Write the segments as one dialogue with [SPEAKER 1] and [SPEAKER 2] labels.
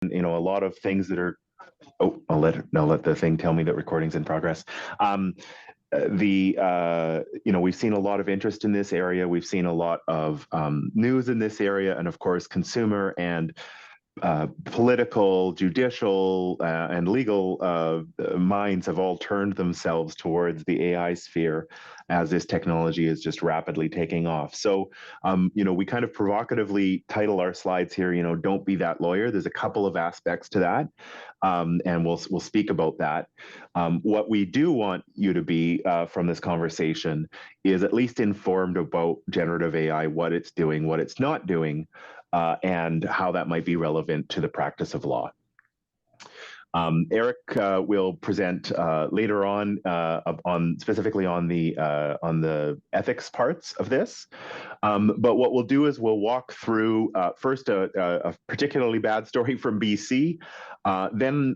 [SPEAKER 1] a lot of things that are. Oh, I'll let the thing tell me that recording's in progress. We've seen a lot of interest in this area. We've seen a lot of news in this area, and of course, consumer and political, judicial, and legal minds have all turned themselves towards the AI sphere as this technology is just rapidly taking off. So, we kind of provocatively title our slides here, don't be that lawyer. There's a couple of aspects to that, and we'll speak about that. What we do want you to be from this conversation is at least informed about generative AI, what it's doing, what it's not doing, and how that might be relevant to the practice of law. Eric will present later on specifically on the ethics parts of this. But what we'll do is we'll walk through first a particularly bad story from BC. Then,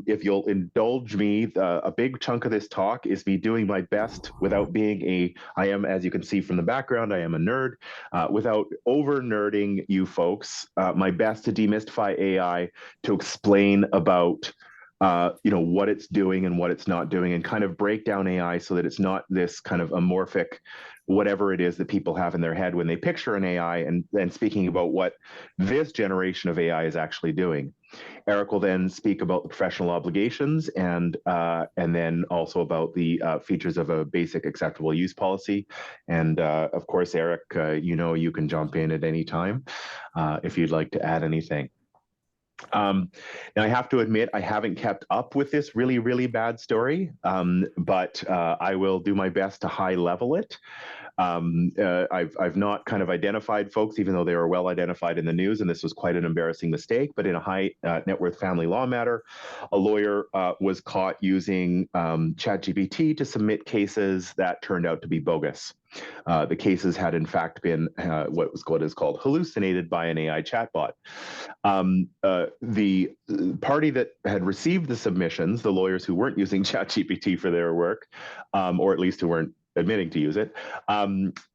[SPEAKER 1] if you'll indulge me, a big chunk of this talk is me doing my best without being I am, as you can see from the background, I am a nerd, without over-nerding you folks, my best to demystify AI, to explain about what it's doing and what it's not doing, and kind of break down AI so that it's not this kind of amorphic whatever it is that people have in their head when they picture an AI, and then speaking about what this generation of AI is actually doing. Eric will then speak about the professional obligations and then also about the features of a basic acceptable use policy. And of course, Eric, you can jump in at any time if you'd like to add anything. Now, I have to admit, I haven't kept up with this really, really bad story, but I will do my best to high level it. I've not kind of identified folks, even though they were well identified in the news, and this was quite an embarrassing mistake. But in a high net worth family law matter, a lawyer was caught using ChatGPT to submit cases that turned out to be bogus. The cases had in fact been what is called hallucinated by an AI chatbot. The party that had received the submissions, the lawyers who weren't using ChatGPT for their work, or at least who weren't admitting to use it,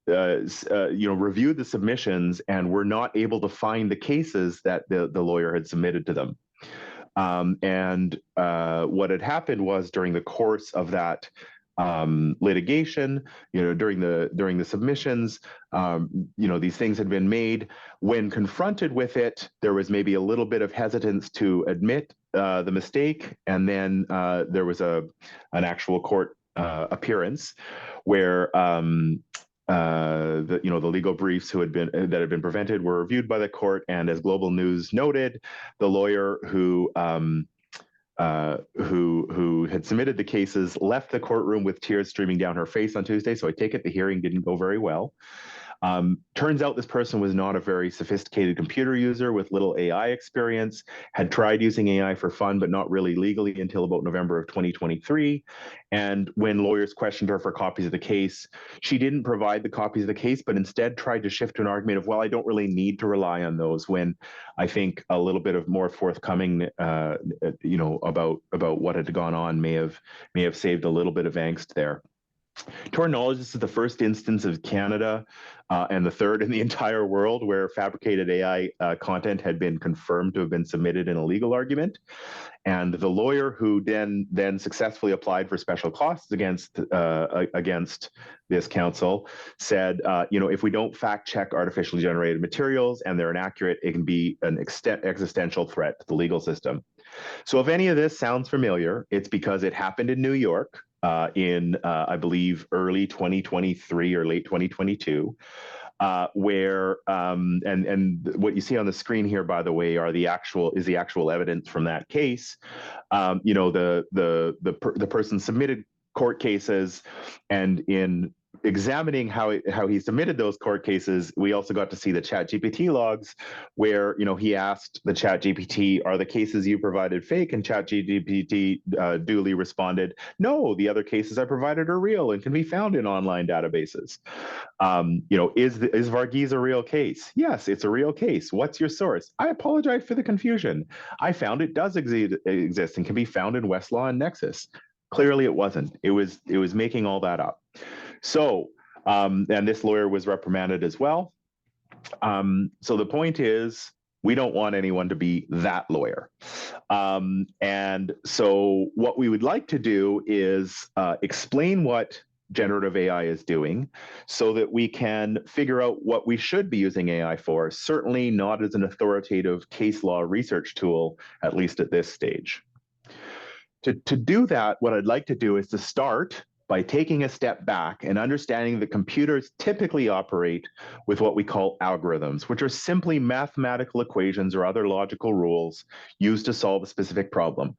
[SPEAKER 1] reviewed the submissions and were not able to find the cases that the lawyer had submitted to them. And what had happened was, during the course of that litigation, during the submissions, these things had been made. When confronted with it, there was maybe a little bit of hesitance to admit the mistake, and then there was an actual court appearance where the legal briefs that had been prevented were reviewed by the court, and as Global News noted, the lawyer who had submitted the cases left the courtroom with tears streaming down her face on Tuesday. So I take it the hearing didn't go very well. Turns out this person was not a very sophisticated computer user with little AI experience, had tried using AI for fun, but not really legally until about November of 2023. And when lawyers questioned her for copies of the case, she didn't provide the copies of the case, but instead tried to shift to an argument of, well, I don't really need to rely on those, when I think a little bit of more forthcoming, about what had gone on may have saved a little bit of angst there. To our knowledge, this is the first instance of Canada and the third in the entire world where fabricated AI content had been confirmed to have been submitted in a legal argument. And the lawyer who then successfully applied for special costs against this counsel said, if we don't fact check artificially generated materials and they're inaccurate, it can be an existential threat to the legal system. So if any of this sounds familiar, it's because it happened in New York in, I believe, early 2023 or late 2022, where and what you see on the screen here, by the way, is the actual evidence from that case. The person submitted court cases, and in examining how he submitted those court cases, we also got to see the ChatGPT logs, where he asked the ChatGPT, "Are the cases you provided fake?" And ChatGPT duly responded, "No, the other cases I provided are real and can be found in online databases." Is Varghese a real case? Yes, it's a real case. What's your source? I apologize for the confusion. I found it does exist and can be found in Westlaw and Nexus. Clearly, it wasn't. It was making all that up. So, and this lawyer was reprimanded as well. So the point is, We don't want anyone to be that lawyer. And so what we would like to do is explain what generative AI is doing so that we can figure out what we should be using AI for, certainly not as an authoritative case law research tool, at least at this stage. To do that, what I'd like to do is to start by taking a step back and understanding that computers typically operate with what we call algorithms, which are simply mathematical equations or other logical rules used to solve a specific problem.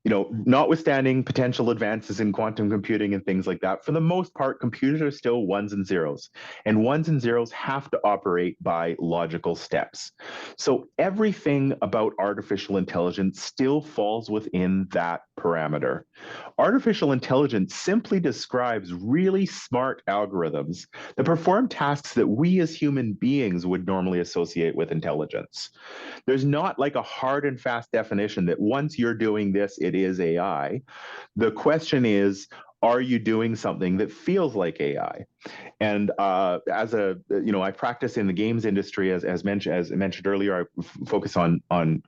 [SPEAKER 1] Notwithstanding potential advances in quantum computing and things like that, for the most part, computers are still ones and zeros. And ones and zeros have to operate by logical steps. So everything about artificial intelligence still falls within that parameter. Artificial intelligence simply describes really smart algorithms that perform tasks that we as human beings would normally associate with intelligence. There's not like a hard and fast definition that once you're doing this, it is AI. The question is, are you doing something that feels like AI? And I practice in the games industry, as mentioned earlier. I focus on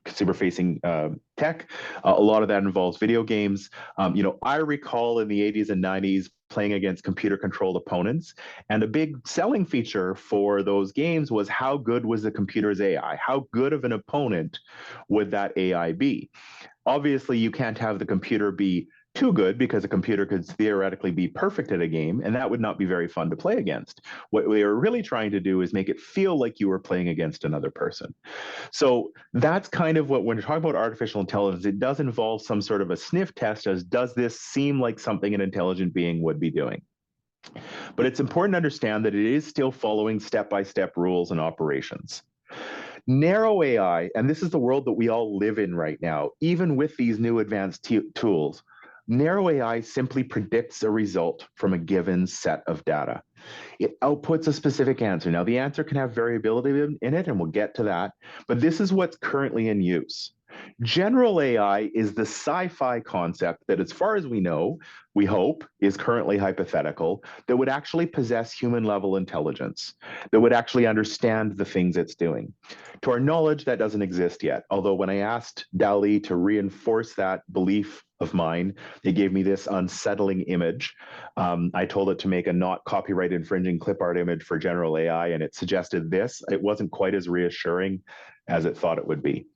[SPEAKER 1] consumer facing tech. A lot of that involves video games. I recall in the 80s and 90s playing against computer controlled opponents, and a big selling feature for those games was how good was the computer's AI? How good of an opponent would that AI be? Obviously, you can't have the computer be too good because a computer could theoretically be perfect at a game, and that would not be very fun to play against. What we are really trying to do is make it feel like you were playing against another person. So that's kind of what, when you're talking about artificial intelligence, it does involve some sort of a sniff test as does this seem like something an intelligent being would be doing? But it's important to understand that it is still following step-by-step rules and operations. Narrow AI, and this is the world that we all live in right now, even with these new advanced tools, narrow AI simply predicts a result from a given set of data. It outputs a specific answer. Now, the answer can have variability in it, and we'll get to that, but this is what's currently in use. General AI is the sci-fi concept that, as far as we know, we hope, is currently hypothetical, that would actually possess human-level intelligence, that would actually understand the things it's doing. To our knowledge, that doesn't exist yet, although when I asked DALL-E to reinforce that belief of mine, they gave me this unsettling image. I told it to make a not copyright infringing clip art image for general AI, and it suggested this. It wasn't quite as reassuring as it thought it would be.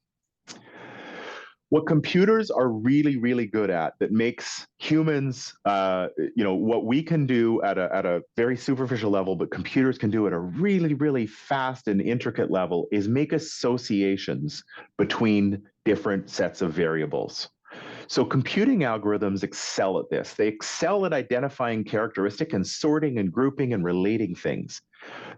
[SPEAKER 1] What computers are really, really good at that makes humans, what we can do at a very superficial level, but computers can do at a really, really fast and intricate level, is make associations between different sets of variables. So computing algorithms excel at this. They excel at identifying characteristic and sorting and grouping and relating things.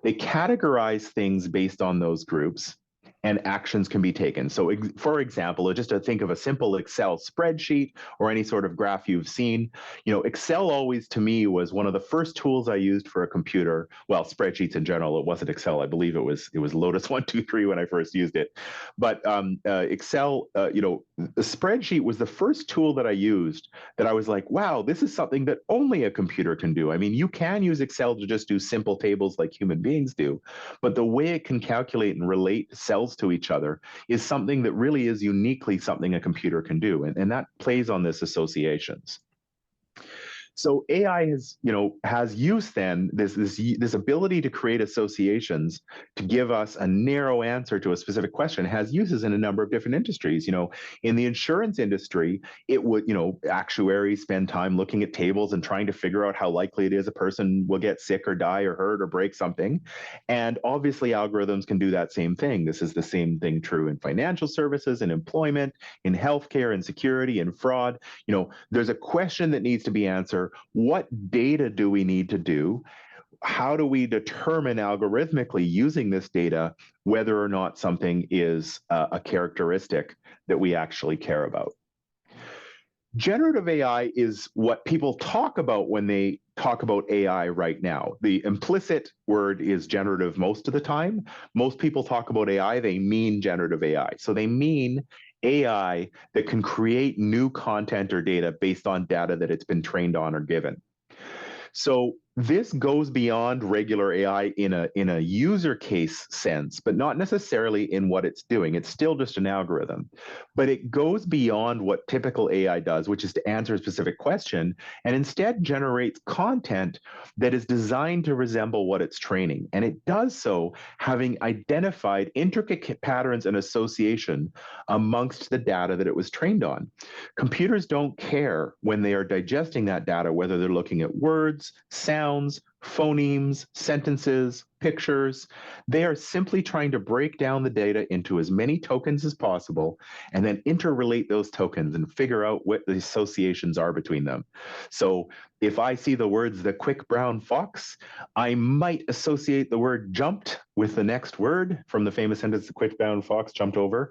[SPEAKER 1] They categorize things based on those groups, and actions can be taken. So for example, just to think of a simple Excel spreadsheet or any sort of graph you've seen, Excel always to me was one of the first tools I used for a computer. Well, spreadsheets in general, it wasn't Excel. I believe it was Lotus 123 when I first used it. But Excel, the spreadsheet was the first tool that I used that I was like, wow, this is something that only a computer can do. I mean, you can use Excel to just do simple tables like human beings do, but the way it can calculate and relate cells to each other is something that really is uniquely something a computer can do. And that plays on this associations. So AI has used then this ability to create associations to give us a narrow answer to a specific question, has uses in a number of different industries. In the insurance industry, it would, actuaries spend time looking at tables and trying to figure out how likely it is a person will get sick or die or hurt or break something. And obviously algorithms can do that same thing. This is the same thing true in financial services, in employment, in healthcare, in security, in fraud. There's a question that needs to be answered. What data do we need to do? How do we determine algorithmically using this data whether or not something is a characteristic that we actually care about? Generative AI is what people talk about when they talk about AI right now. The implicit word is generative most of the time. Most people talk about AI, they mean generative AI. So they mean AI that can create new content or data based on data that it's been trained on or given. So This goes beyond regular AI in a user case sense, but not necessarily in what it's doing. It's still just an algorithm, but it goes beyond what typical AI does, which is to answer a specific question, and instead generates content that is designed to resemble what it's training. And it does so having identified intricate patterns and association amongst the data that it was trained on. Computers don't care when they are digesting that data, whether they're looking at words, sounds, phonemes, sentences, pictures. They are simply trying to break down the data into as many tokens as possible and then interrelate those tokens and figure out what the associations are between them. So if I see the words the quick brown fox, I might associate the word jumped with the next word from the famous sentence, the quick brown fox jumped over.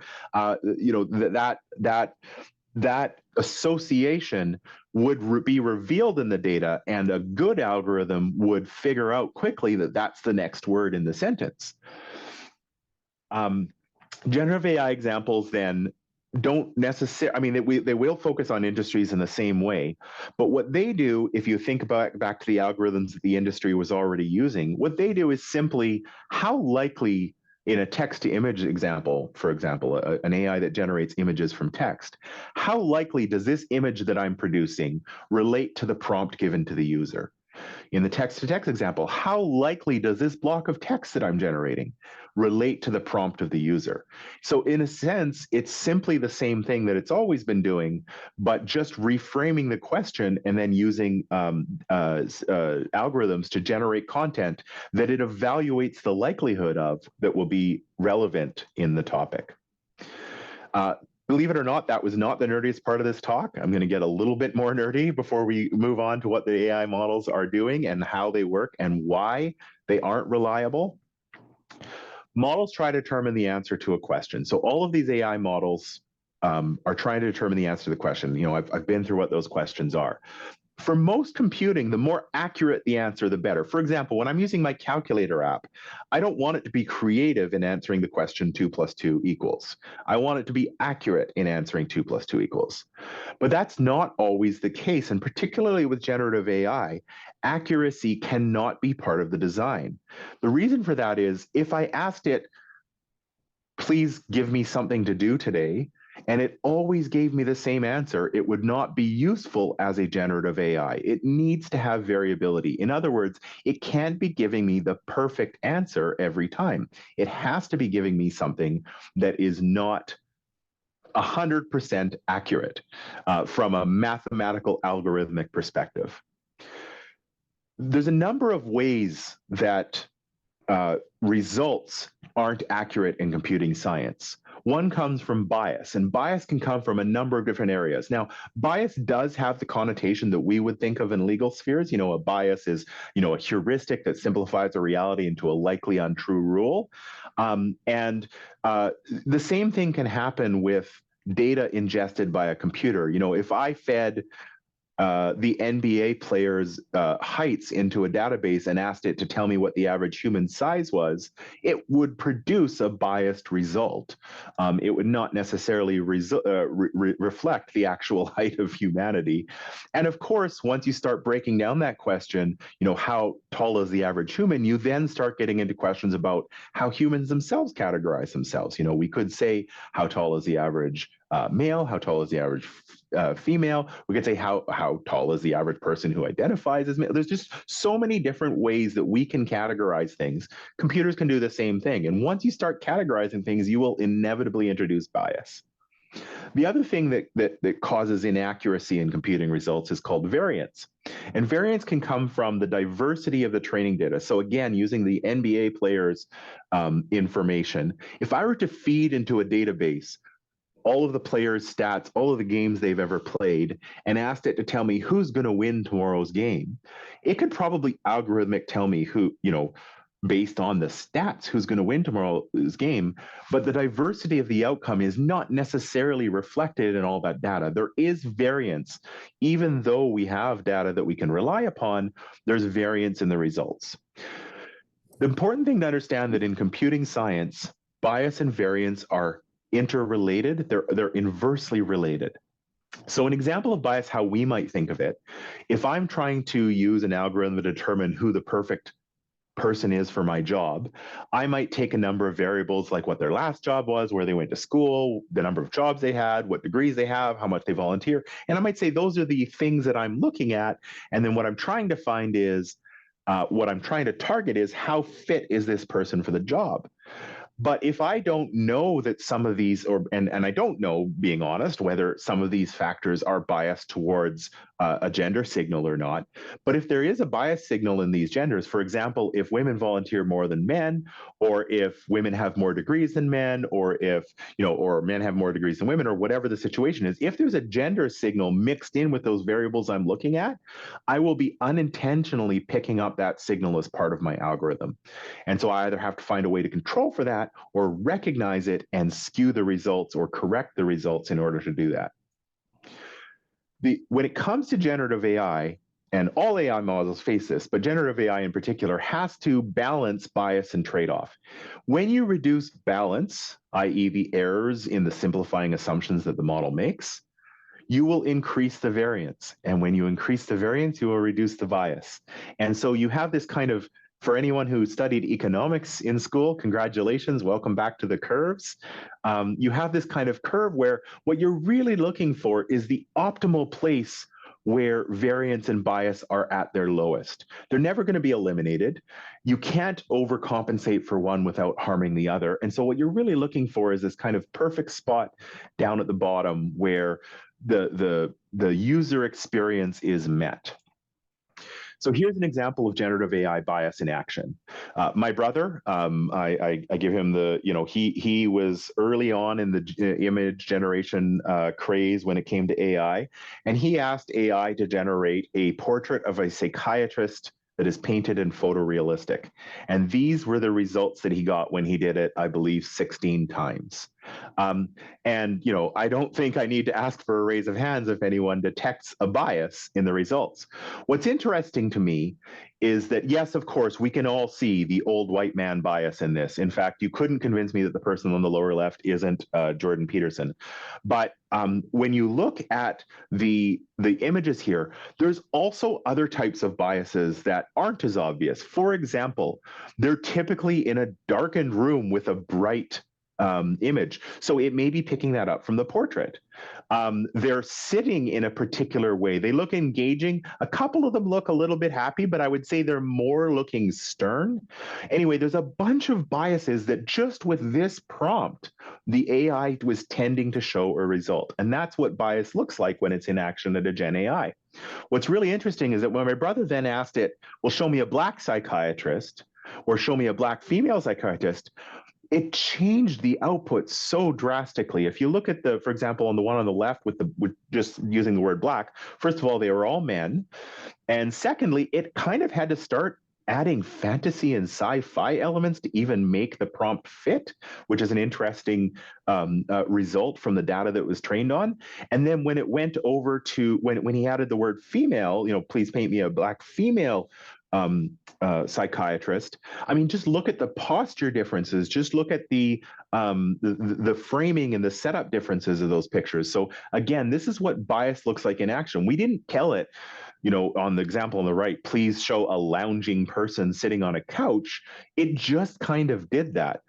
[SPEAKER 1] That association would be revealed in the data, and a good algorithm would figure out quickly that that's the next word in the sentence. Generative AI examples then don't necessarily, I mean, they will focus on industries in the same way, but what they do, if you think about back to the algorithms that the industry was already using, what they do is simply how likely in a text to image example, for example, an AI that generates images from text, how likely does this image that I'm producing relate to the prompt given to the user? In the text to text example, how likely does this block of text that I'm generating relate to the prompt of the user? So in a sense, it's simply the same thing that it's always been doing, but just reframing the question and then using algorithms to generate content that it evaluates the likelihood of that will be relevant in the topic. Believe it or not, that was not the nerdiest part of this talk. I'm going to get a little bit more nerdy before we move on to what the AI models are doing and how they work and why they aren't reliable. Models try to determine the answer to a question. So all of these AI models are trying to determine the answer to the question. You know, I've been through what those questions are. For most computing, the more accurate the answer, the better. For example, when I'm using my calculator app, I don't want it to be creative in answering the question 2 + 2 =. I want it to be accurate in answering 2 + 2 =. But that's not always the case, and particularly with generative AI, accuracy cannot be part of the design. The reason for that is if I asked it, please give me something to do today, and it always gave me the same answer, it would not be useful as a generative AI. It needs to have variability. In other words, it can't be giving me the perfect answer every time. It has to be giving me something that is not 100% accurate from a mathematical algorithmic perspective. There's a number of ways that results aren't accurate in computing science. One comes from bias, and bias can come from a number of different areas. Now, bias does have the connotation that we would think of in legal spheres. You know, a bias is, you know, a heuristic that simplifies a reality into a likely untrue rule. The same thing can happen with data ingested by a computer. You know, if I fed the NBA players' heights into a database and asked it to tell me what the average human size was, it would produce a biased result. It would not necessarily reflect the actual height of humanity. And of course, once you start breaking down that question, you know, how tall is the average human, you then start getting into questions about how humans themselves categorize themselves. You know, we could say, how tall is the average male? How tall is the average female? We could say how tall is the average person who identifies as male. There's just so many different ways that we can categorize things. Computers can do the same thing. And once you start categorizing things, you will inevitably introduce bias. The other thing that causes inaccuracy in computing results is called variance. And variance can come from the diversity of the training data. So again, using the NBA players' information, if I were to feed into a database all of the players' stats, all of the games they've ever played, and asked it to tell me who's going to win tomorrow's game, it could probably algorithmic tell me who, you know, based on the stats, who's going to win tomorrow's game. But the diversity of the outcome is not necessarily reflected in all that data. There is variance. Even though we have data that we can rely upon, there's variance in the results. The important thing to understand that in computing science, bias and variance are interrelated. They're inversely related. So an example of bias, how we might think of it, if I'm trying to use an algorithm to determine who the perfect person is for my job, I might take a number of variables like what their last job was, where they went to school, the number of jobs they had, what degrees they have, how much they volunteer. And I might say those are the things that I'm looking at. And then what I'm trying to find is, what I'm trying to target is how fit is this person for the job. But if I don't know that some of these, and I don't know, being honest, whether some of these factors are biased towards a gender signal or not, but if there is a bias signal in these genders, for example, if women volunteer more than men, or if women have more degrees than men, or if, or men have more degrees than women, or whatever the situation is, if there's a gender signal mixed in with those variables I'm looking at, I will be unintentionally picking up that signal as part of my algorithm. And so I either have to find a way to control for that or recognize it and skew the results or correct the results in order to do that. When it comes to generative AI, and all AI models face this, but generative AI in particular has to balance bias and trade-off. When you reduce balance, i.e. the errors in the simplifying assumptions that the model makes, you will increase the variance. And when you increase the variance, you will reduce the bias. And so you have this kind of, for anyone who studied economics in school, congratulations, welcome back to the curves. You have this kind of curve where what you're really looking for is the optimal place where variance and bias are at their lowest. They're never going to be eliminated. You can't overcompensate for one without harming the other. And so what you're really looking for is this kind of perfect spot down at the bottom where the user experience is met. So here's an example of generative AI bias in action. My brother, I give him the, he was early on in the image generation craze when it came to AI, and he asked AI to generate a portrait of a psychiatrist that is painted and photorealistic. And these were the results that he got when he did it, I believe, 16 times. And I don't think I need to ask for a raise of hands if anyone detects a bias in the results. What's interesting to me is that, yes, of course, we can all see the old white man bias in this. In fact, you couldn't convince me that the person on the lower left isn't Jordan Peterson. But when you look at the images here, there's also other types of biases that aren't as obvious. For example, they're typically in a darkened room with a bright image. So it may be picking that up from the portrait. They're sitting in a particular way. They look engaging. A couple of them look a little bit happy, but I would say they're more looking stern. Anyway, there's a bunch of biases that just with this prompt, the AI was tending to show a result. And that's what bias looks like when it's in action at a Gen AI. What's really interesting is that when my brother then asked it, well, show me a black psychiatrist or show me a black female psychiatrist, it changed the output so drastically. If you look at for example, on the one on the left with just using the word black, first of all, they were all men. And secondly, it kind of had to start adding fantasy and sci-fi elements to even make the prompt fit, which is an interesting result from the data that was trained on. And then when it went over to, when he added the word female, please paint me a black female psychiatrist. I mean, just look at the posture differences. Just look at the framing and the setup differences of those pictures. So again, this is what bias looks like in action. We didn't tell it, on the example on the right, please show a lounging person sitting on a couch. It just kind of did that.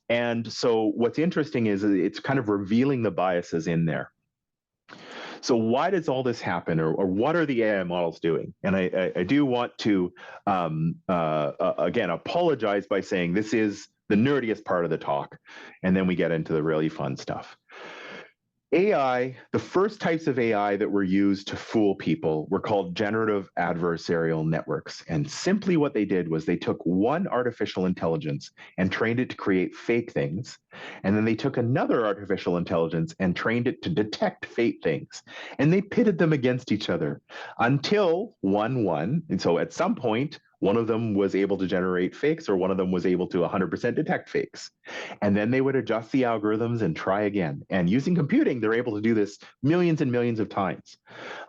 [SPEAKER 1] And so what's interesting is it's kind of revealing the biases in there. So why does all this happen, or what are the AI models doing? And I do want to, again, apologize by saying this is the nerdiest part of the talk, and then we get into the really fun stuff. AI, the first types of AI that were used to fool people were called generative adversarial networks. And simply what they did was they took one artificial intelligence and trained it to create fake things. And then they took another artificial intelligence and trained it to detect fake things. And they pitted them against each other until one won. And so at some point, one of them was able to generate fakes, or one of them was able to 100% detect fakes. And then they would adjust the algorithms and try again. And using computing, they're able to do this millions and millions of times.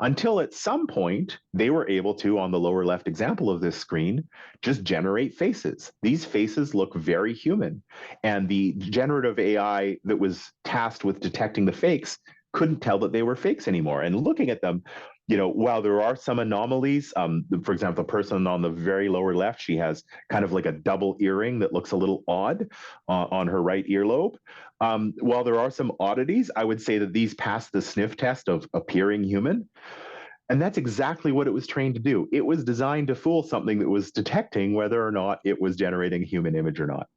[SPEAKER 1] Until at some point, they were able to, on the lower left example of this screen, just generate faces. These faces look very human. And the generative AI that was tasked with detecting the fakes couldn't tell that they were fakes anymore. And looking at them, you know, while there are some anomalies, for example, the person on the very lower left, she has kind of like a double earring that looks a little odd on her right earlobe. While there are some oddities, I would say that these pass the sniff test of appearing human. And that's exactly what it was trained to do. It was designed to fool something that was detecting whether or not it was generating a human image or not.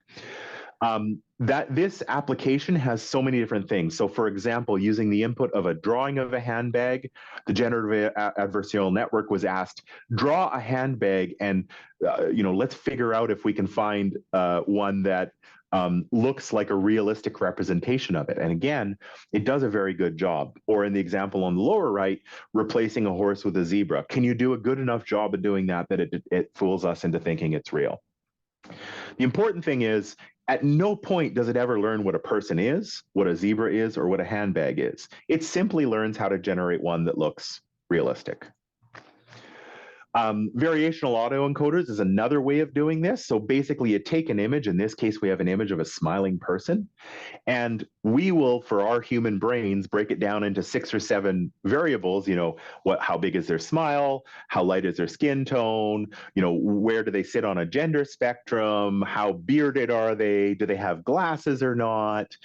[SPEAKER 1] That this application has so many different things. So, for example, using the input of a drawing of a handbag, the generative adversarial network was asked, draw a handbag, and you know, let's figure out if we can find one that looks like a realistic representation of it. And again, it does a very good job. Or in the example on the lower right, replacing a horse with a zebra. Can you do a good enough job of doing that that it fools us into thinking it's real? The important thing is, at no point does it ever learn what a person is, what a zebra is, or what a handbag is. It simply learns how to generate one that looks realistic. Variational autoencoders is another way of doing this. So basically, you take an image. In this case, we have an image of a smiling person. And we will, for our human brains, break it down into 6 or 7 variables. You know, how big is their smile? How light is their skin tone? You know, where do they sit on a gender spectrum? How bearded are they? Do they have glasses or not?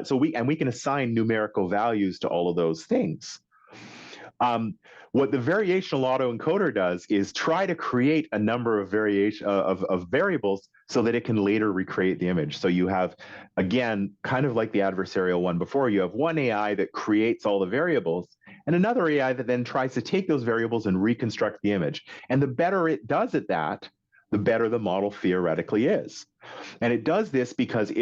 [SPEAKER 1] So we can assign numerical values to all of those things. What the variational autoencoder does is try to create a number of of variables so that it can later recreate the image. So you have, again, kind of like the adversarial one before, you have one AI that creates all the variables and another AI that then tries to take those variables and reconstruct the image. And the better it does at that, the better the model theoretically is. And it does this because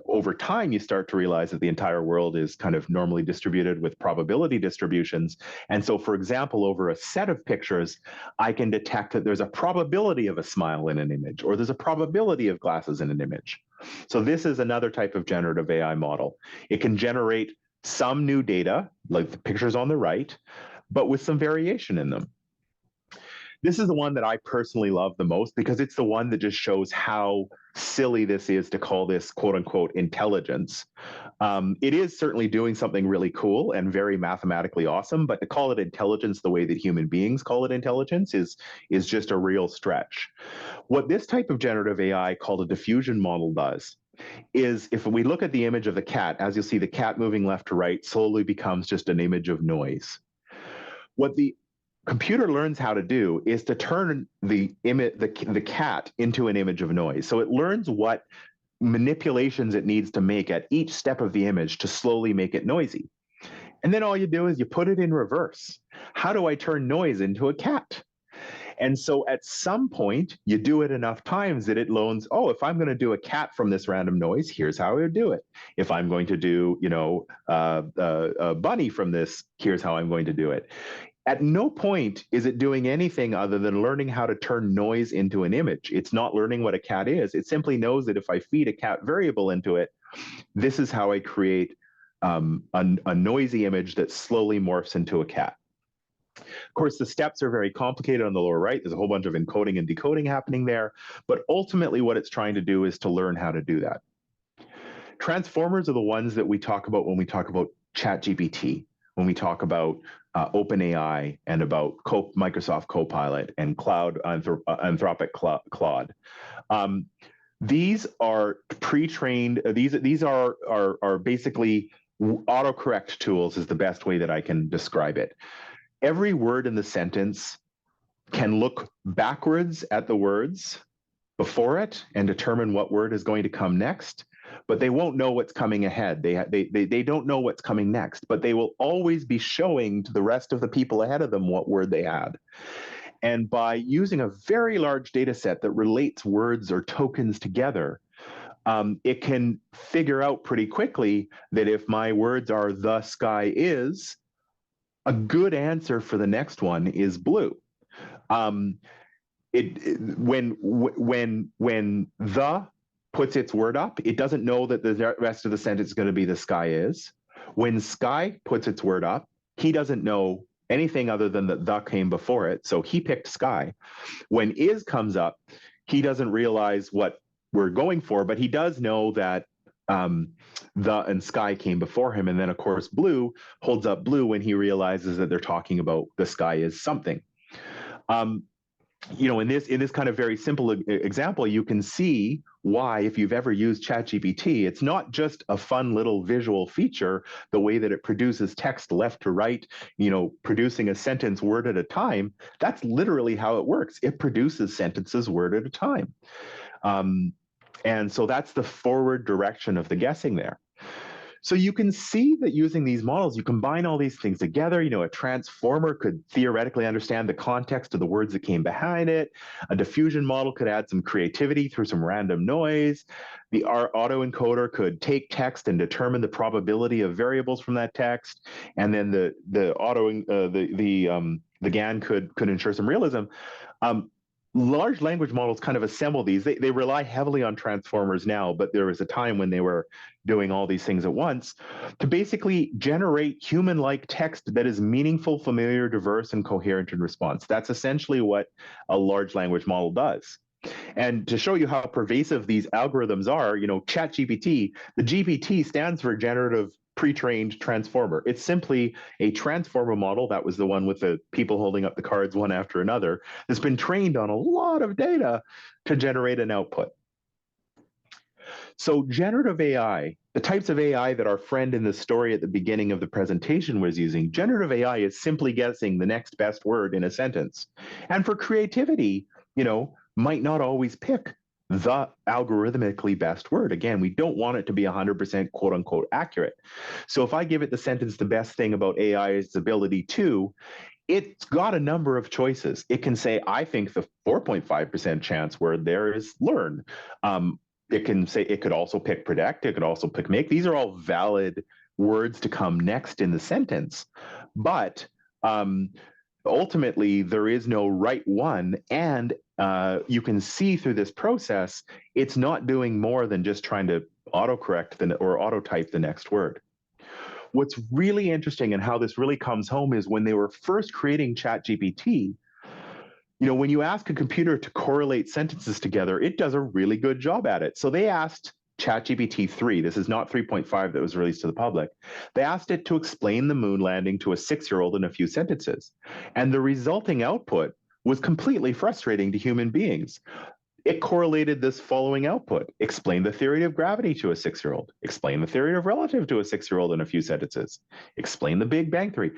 [SPEAKER 1] over time, you start to realize that the entire world is kind of normally distributed with probability distributions. And so, for example, over a set of pictures, I can detect that there's a probability of a smile in an image, or there's a probability of glasses in an image. So this is another type of generative AI model. It can generate some new data, like the pictures on the right, but with some variation in them. This is the one that I personally love the most because it's the one that just shows how silly this is to call this quote unquote intelligence. It is certainly doing something really cool and very mathematically awesome, but to call it intelligence the way that human beings call it intelligence is just a real stretch. What this type of generative AI called a diffusion model does is, if we look at the image of the cat, as you'll see, the cat moving left to right slowly becomes just an image of noise. What the computer learns how to do is to turn the cat into an image of noise. So it learns what manipulations it needs to make at each step of the image to slowly make it noisy. And then all you do is you put it in reverse. How do I turn noise into a cat? And so at some point, you do it enough times that it learns, oh, if I'm going to do a cat from this random noise, here's how I would do it. If I'm going to do, you know, a bunny from this, here's how I'm going to do it. At no point is it doing anything other than learning how to turn noise into an image. It's not learning what a cat is. It simply knows that if I feed a cat variable into it, this is how I create a noisy image that slowly morphs into a cat. Of course, the steps are very complicated on the lower right. There's a whole bunch of encoding and decoding happening there. But ultimately, what it's trying to do is to learn how to do that. Transformers are the ones that we talk about when we talk about ChatGPT, when we talk about OpenAI and about Microsoft Copilot and Anthropic Claude. These are pre-trained. These are basically autocorrect tools is the best way that I can describe it. Every word in the sentence can look backwards at the words before it and determine what word is going to come next, but they won't know what's coming ahead. They don't know what's coming next, but they will always be showing to the rest of the people ahead of them what word they had. And by using a very large data set that relates words or tokens together, it can figure out pretty quickly that if my words are the sky is, a good answer for the next one is blue. When the puts its word up, it doesn't know that the rest of the sentence is going to be the sky is. When sky puts its word up, he doesn't know anything other than that the came before it, so he picked sky. When is comes up, he doesn't realize what we're going for, but he does know that the and sky came before him. And then, of course, blue holds up blue when he realizes that they're talking about the sky is something. In this kind of very simple example, you can see why, if you've ever used ChatGPT, it's not just a fun little visual feature, the way that it produces text left to right, producing a sentence word at a time. That's literally how it works. It produces sentences word at a time. And so that's the forward direction of the guessing there. So you can see that using these models, you combine all these things together. A transformer could theoretically understand the context of the words that came behind it. A diffusion model could add some creativity through some random noise. The autoencoder could take text and determine the probability of variables from that text. And then the GAN could ensure some realism. Large language models kind of assemble these. They rely heavily on transformers now, but there was a time when they were doing all these things at once to basically generate human-like text that is meaningful, familiar, diverse, and coherent in response. That's essentially what a large language model does. And to show you how pervasive these algorithms are, ChatGPT, the GPT stands for generative pre-trained transformer. It's simply a transformer model. That was the one with the people holding up the cards one after another. That's been trained on a lot of data to generate an output. So generative AI, the types of AI that our friend in the story at the beginning of the presentation was using, generative AI is simply guessing the next best word in a sentence. And for creativity, might not always pick the algorithmically best word. Again, we don't want it to be 100% quote unquote accurate. So if I give it the sentence, the best thing about AI is its ability to, it's got a number of choices. It can say, I think the 4.5% chance word there is learn. It can say, it could also pick predict, it could also pick make. These are all valid words to come next in the sentence. But ultimately, there is no right one. And you can see through this process, it's not doing more than just trying to autocorrect or auto-type the next word. What's really interesting and how this really comes home is when they were first creating ChatGPT, when you ask a computer to correlate sentences together, it does a really good job at it. So they asked ChatGPT 3, this is not 3.5 that was released to the public, they asked it to explain the moon landing to a 6-year-old in a few sentences. And the resulting output was completely frustrating to human beings. It correlated this following output: explain the theory of gravity to a 6-year-old, explain the theory of relative to a 6-year-old in a few sentences, explain the Big Bang Theory.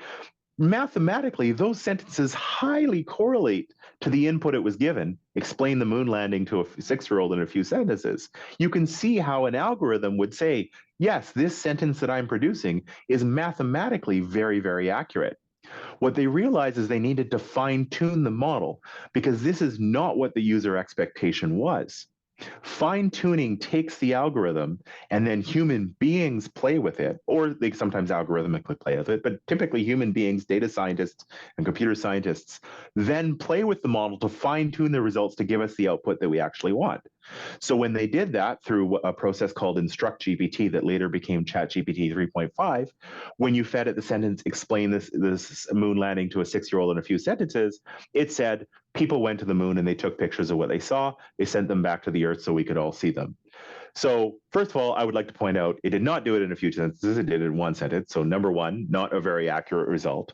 [SPEAKER 1] Mathematically, those sentences highly correlate to the input it was given. Explain the moon landing to a 6-year-old in a few sentences. You can see how an algorithm would say, yes, this sentence that I'm producing is mathematically very, very accurate. What they realized is they needed to fine-tune the model because this is not what the user expectation was. Fine-tuning takes the algorithm and then human beings play with it, or they sometimes algorithmically play with it, but typically human beings, data scientists and computer scientists, then play with the model to fine-tune the results to give us the output that we actually want. So when they did that through a process called InstructGPT that later became ChatGPT 3.5, when you fed it the sentence, explain this moon landing to a 6-year-old in a few sentences, it said, people went to the moon and they took pictures of what they saw. They sent them back to the Earth so we could all see them. So first of all, I would like to point out, it did not do it in a few sentences. It did it in one sentence. So number one, not a very accurate result.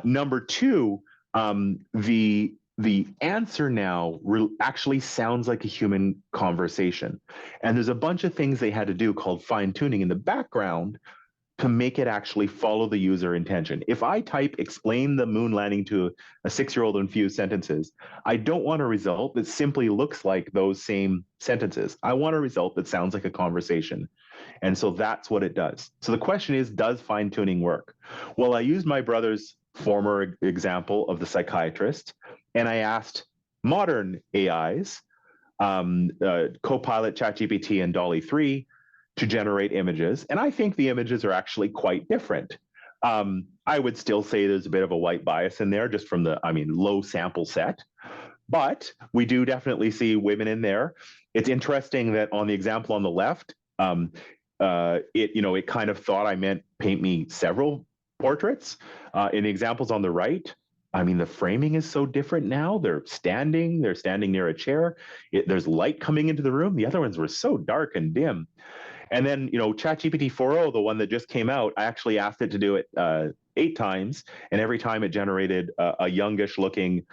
[SPEAKER 1] Number two, the answer now actually sounds like a human conversation. And there's a bunch of things they had to do called fine-tuning in the background to make it actually follow the user intention. If I type explain the moon landing to a 6-year-old in few sentences, I don't want a result that simply looks like those same sentences. I want a result that sounds like a conversation. And so that's what it does. So the question is, does fine-tuning work? Well, I used my brother's former example of the psychiatrist, and I asked modern AIs, Copilot, ChatGPT, and DALL-E 3, to generate images. And I think the images are actually quite different. I would still say there's a bit of a white bias in there just from the, low sample set. But we do definitely see women in there. It's interesting that on the example on the left, it kind of thought I meant paint me several portraits. In the examples on the right, the framing is so different now. They're standing near a chair. There's light coming into the room. The other ones were so dark and dim. And then, ChatGPT 4.0, the one that just came out, I actually asked it to do it 8 times, and every time it generated a youngish looking,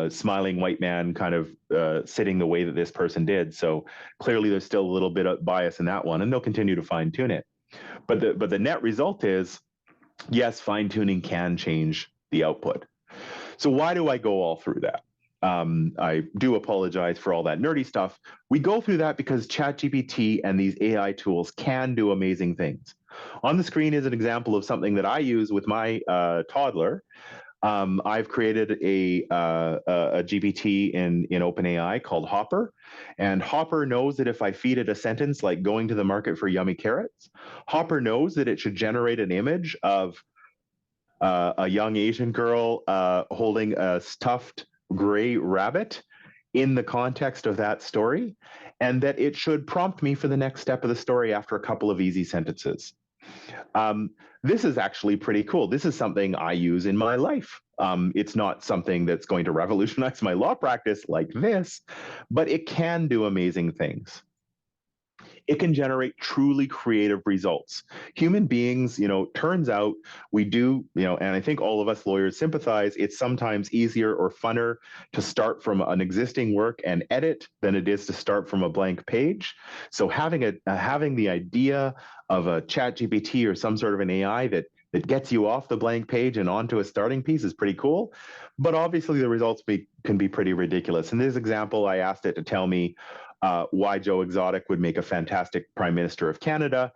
[SPEAKER 1] smiling white man kind of sitting the way that this person did. So clearly there's still a little bit of bias in that one, and they'll continue to fine tune it. But the net result is, yes, fine tuning can change the output. So why do I go all through that? I do apologize for all that nerdy stuff. We go through that because ChatGPT and these AI tools can do amazing things. On the screen is an example of something that I use with my toddler. I've created a GPT in OpenAI called Hopper, and Hopper knows that if I feed it a sentence like "going to the market for yummy carrots," Hopper knows that it should generate an image of a young Asian girl holding a stuffed gray rabbit in the context of that story, and that it should prompt me for the next step of the story after a couple of easy sentences. This is actually pretty cool. This is something I use in my life. It's not something that's going to revolutionize my law practice like this, but it can do amazing things. It can generate truly creative results. Human beings, turns out we do, and I think all of us lawyers sympathize, it's sometimes easier or funner to start from an existing work and edit than it is to start from a blank page. So having the idea of a ChatGPT or some sort of an AI that gets you off the blank page and onto a starting piece is pretty cool. But obviously the results can be pretty ridiculous. In this example, I asked it to tell me why Joe Exotic would make a fantastic Prime Minister of Canada.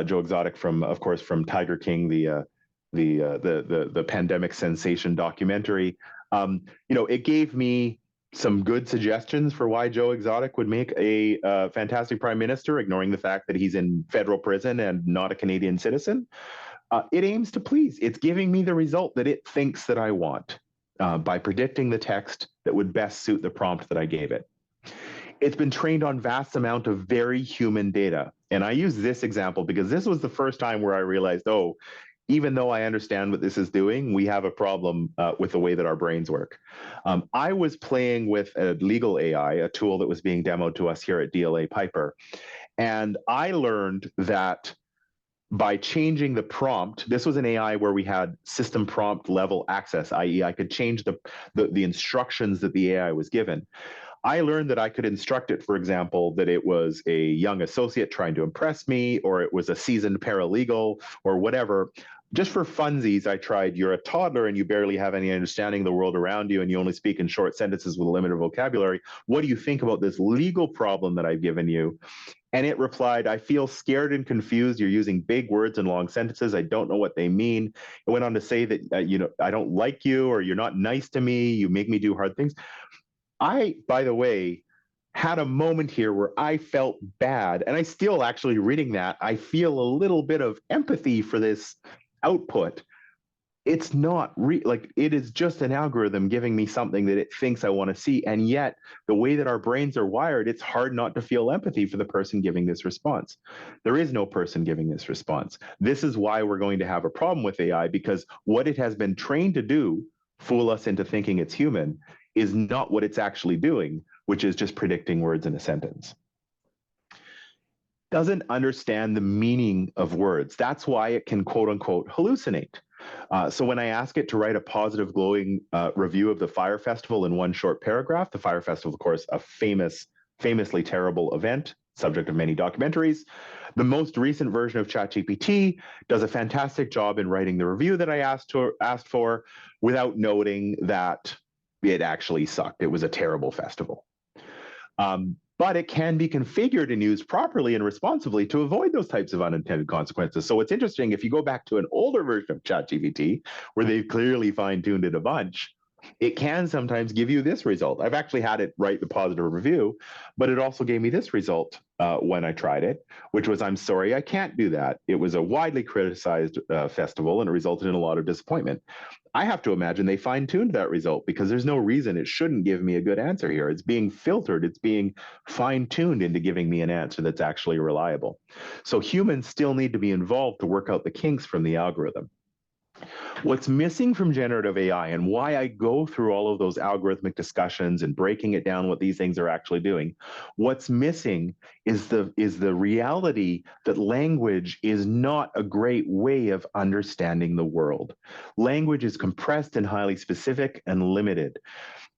[SPEAKER 1] Joe Exotic, of course, from Tiger King, the pandemic sensation documentary. It gave me some good suggestions for why Joe Exotic would make a fantastic Prime Minister, ignoring the fact that he's in federal prison and not a Canadian citizen. It aims to please. It's giving me the result that it thinks that I want by predicting the text that would best suit the prompt that I gave it. It's been trained on vast amount of very human data. And I use this example because this was the first time where I realized, even though I understand what this is doing, we have a problem with the way that our brains work. I was playing with a legal AI, a tool that was being demoed to us here at DLA Piper. And I learned that by changing the prompt, this was an AI where we had system prompt level access, i.e. I could change the instructions that the AI was given. I learned that I could instruct it, for example, that it was a young associate trying to impress me, or it was a seasoned paralegal, or whatever. Just for funsies, I tried, you're a toddler and you barely have any understanding of the world around you, and you only speak in short sentences with a limited vocabulary. What do you think about this legal problem that I've given you? And it replied, I feel scared and confused. You're using big words and long sentences. I don't know what they mean. It went on to say that, I don't like you, or you're not nice to me. You make me do hard things. I, by the way, had a moment here where I felt bad, and I still actually reading that, I feel a little bit of empathy for this output. It's not it is just an algorithm giving me something that it thinks I want to see. And yet the way that our brains are wired, it's hard not to feel empathy for the person giving this response. There is no person giving this response. This is why we're going to have a problem with AI, because what it has been trained to do, fool us into thinking it's human, is not what it's actually doing, which is just predicting words in a sentence. Doesn't understand the meaning of words. That's why it can quote unquote hallucinate. So when I ask it to write a positive, glowing review of the Fire Festival in one short paragraph, the Fire Festival, of course, a famously terrible event, subject of many documentaries. The most recent version of ChatGPT does a fantastic job in writing the review that I asked for, without noting that it actually sucked. It was a terrible festival. But it can be configured and used properly and responsibly to avoid those types of unintended consequences. So what's interesting, if you go back to an older version of ChatGPT, where they've clearly fine-tuned it a bunch, it can sometimes give you this result. I've actually had it write the positive review, but it also gave me this result when I tried it, which was, I'm sorry, I can't do that. It was a widely criticized festival, and it resulted in a lot of disappointment. I have to imagine they fine-tuned that result, because there's no reason it shouldn't give me a good answer here. It's being filtered. It's being fine-tuned into giving me an answer that's actually reliable. So humans still need to be involved to work out the kinks from the algorithm. What's missing from generative AI, and why I go through all of those algorithmic discussions and breaking it down what these things are actually doing, what's missing is the reality that language is not a great way of understanding the world. Language is compressed and highly specific and limited.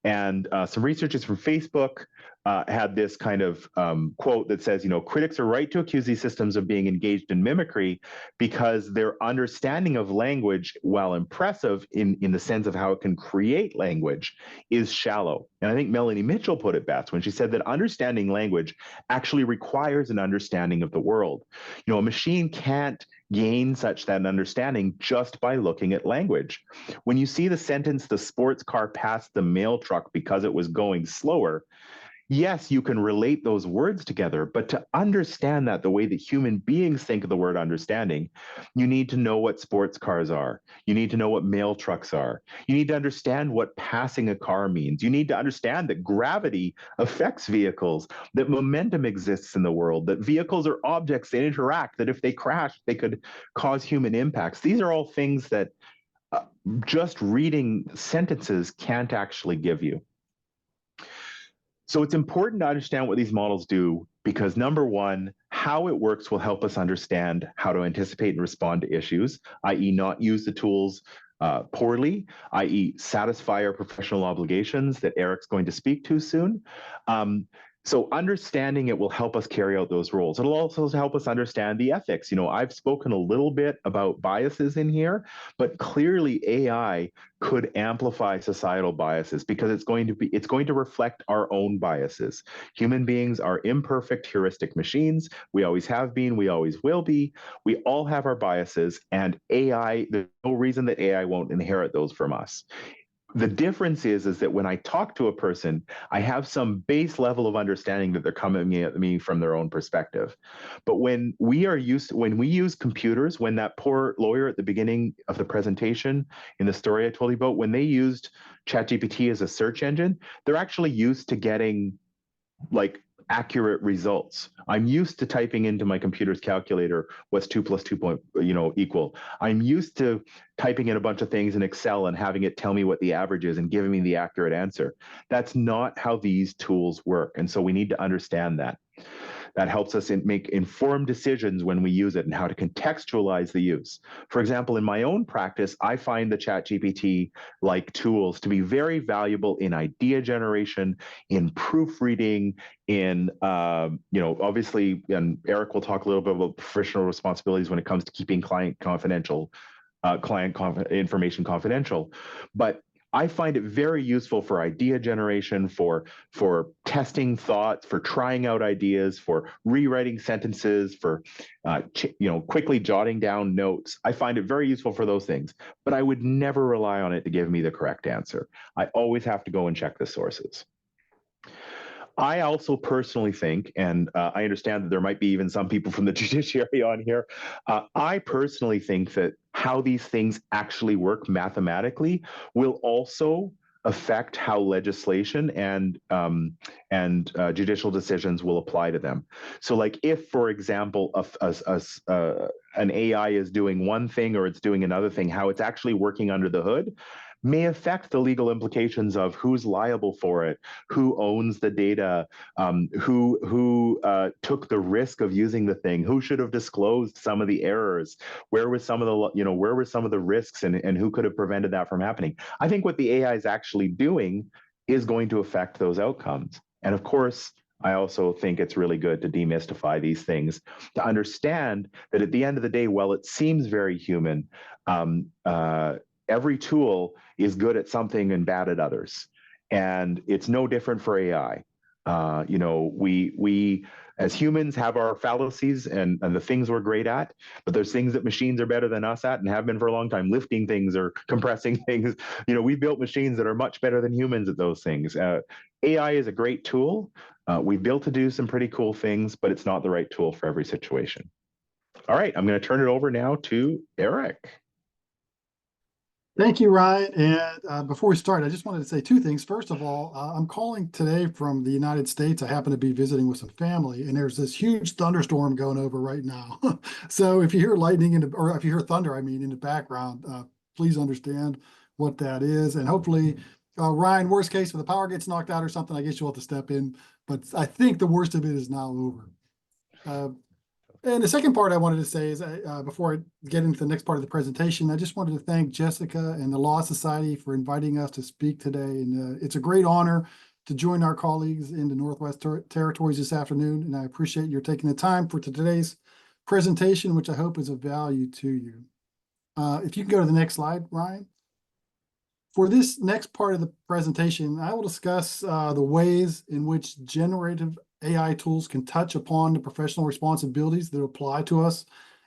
[SPEAKER 1] And some researchers from Facebook had this kind of quote that says, critics are right to accuse these systems of being engaged in mimicry because their understanding of language, while impressive in the sense of how it can create language, is shallow. And I think Melanie Mitchell put it best when she said that understanding language actually requires an understanding of the world. A machine can't gain such that understanding just by looking at language. When you see the sentence, the sports car passed the mail truck because it was going slower, yes, you can relate those words together, but to understand that the way that human beings think of the word understanding, you need to know what sports cars are. You need to know what mail trucks are. You need to understand what passing a car means. You need to understand that gravity affects vehicles, that momentum exists in the world, that vehicles are objects that interact, that if they crash, they could cause human impacts. These are all things that just reading sentences can't actually give you. So it's important to understand what these models do because number one, how it works will help us understand how to anticipate and respond to issues, i.e. not use the tools poorly, i.e. satisfy our professional obligations that Eric's going to speak to soon. So understanding it will help us carry out those roles. It'll also help us understand the ethics. I've spoken a little bit about biases in here, but clearly AI could amplify societal biases because it's going to reflect our own biases. Human beings are imperfect heuristic machines. We always have been, we always will be. We all have our biases, and AI, there's no reason that AI won't inherit those from us. The difference is that when I talk to a person, I have some base level of understanding that they're coming at me from their own perspective. But when we use computers, when that poor lawyer at the beginning of the presentation in the story I told you about, when they used ChatGPT as a search engine, they're actually used to getting like accurate results. I'm used to typing into my computer's calculator what's 2 plus 2 equal. I'm used to typing in a bunch of things in Excel and having it tell me what the average is and giving me the accurate answer. That's not how these tools work. And so we need to understand that. That helps us make informed decisions when we use it and how to contextualize the use. For example, in my own practice, I find the ChatGPT-like tools to be very valuable in idea generation, in proofreading, in, obviously, and Eric will talk a little bit about professional responsibilities when it comes to keeping client information confidential. But I find it very useful for idea generation, for testing thoughts, for trying out ideas, for rewriting sentences, for quickly jotting down notes. I find it very useful for those things, but I would never rely on it to give me the correct answer. I always have to go and check the sources. I also personally think, and I understand that there might be even some people from the judiciary on here, I personally think that how these things actually work mathematically will also affect how legislation and judicial decisions will apply to them. So like if, for example, an AI is doing one thing or it's doing another thing, how it's actually working under the hood may affect the legal implications of who's liable for it, who owns the data, who took the risk of using the thing, who should have disclosed some of the errors, where were some of the risks, and who could have prevented that from happening. I think what the AI is actually doing is going to affect those outcomes. And of course, I also think it's really good to demystify these things, to understand that at the end of the day, while it seems very human, every tool is good at something and bad at others. And it's no different for AI. We as humans have our fallacies and the things we're great at, but there's things that machines are better than us at and have been for a long time, lifting things or compressing things. We've built machines that are much better than humans at those things. AI is a great tool. We've built to do some pretty cool things, but it's not the right tool for every situation. All right, I'm going to turn it over now to Eric.
[SPEAKER 2] Thank you, Ryan. And before we start, I just wanted to say two things. First of all, I'm calling today from the United States. I happen to be visiting with some family, and there's this huge thunderstorm going over right now. So if you hear lightning or if you hear thunder, in the background, please understand what that is. And hopefully, Ryan, worst case, if the power gets knocked out or something, I guess you'll have to step in. But I think the worst of it is now over. And the second part I wanted to say is, before I get into the next part of the presentation, I just wanted to thank Jessica and the Law Society for inviting us to speak today. And it's a great honor to join our colleagues in the Northwest Territories this afternoon. And I appreciate your taking the time for today's presentation, which I hope is of value to you. If you can go to the next slide, Ryan. For this next part of the presentation, I will discuss the ways in which generative AI tools can touch upon the professional responsibilities that apply to us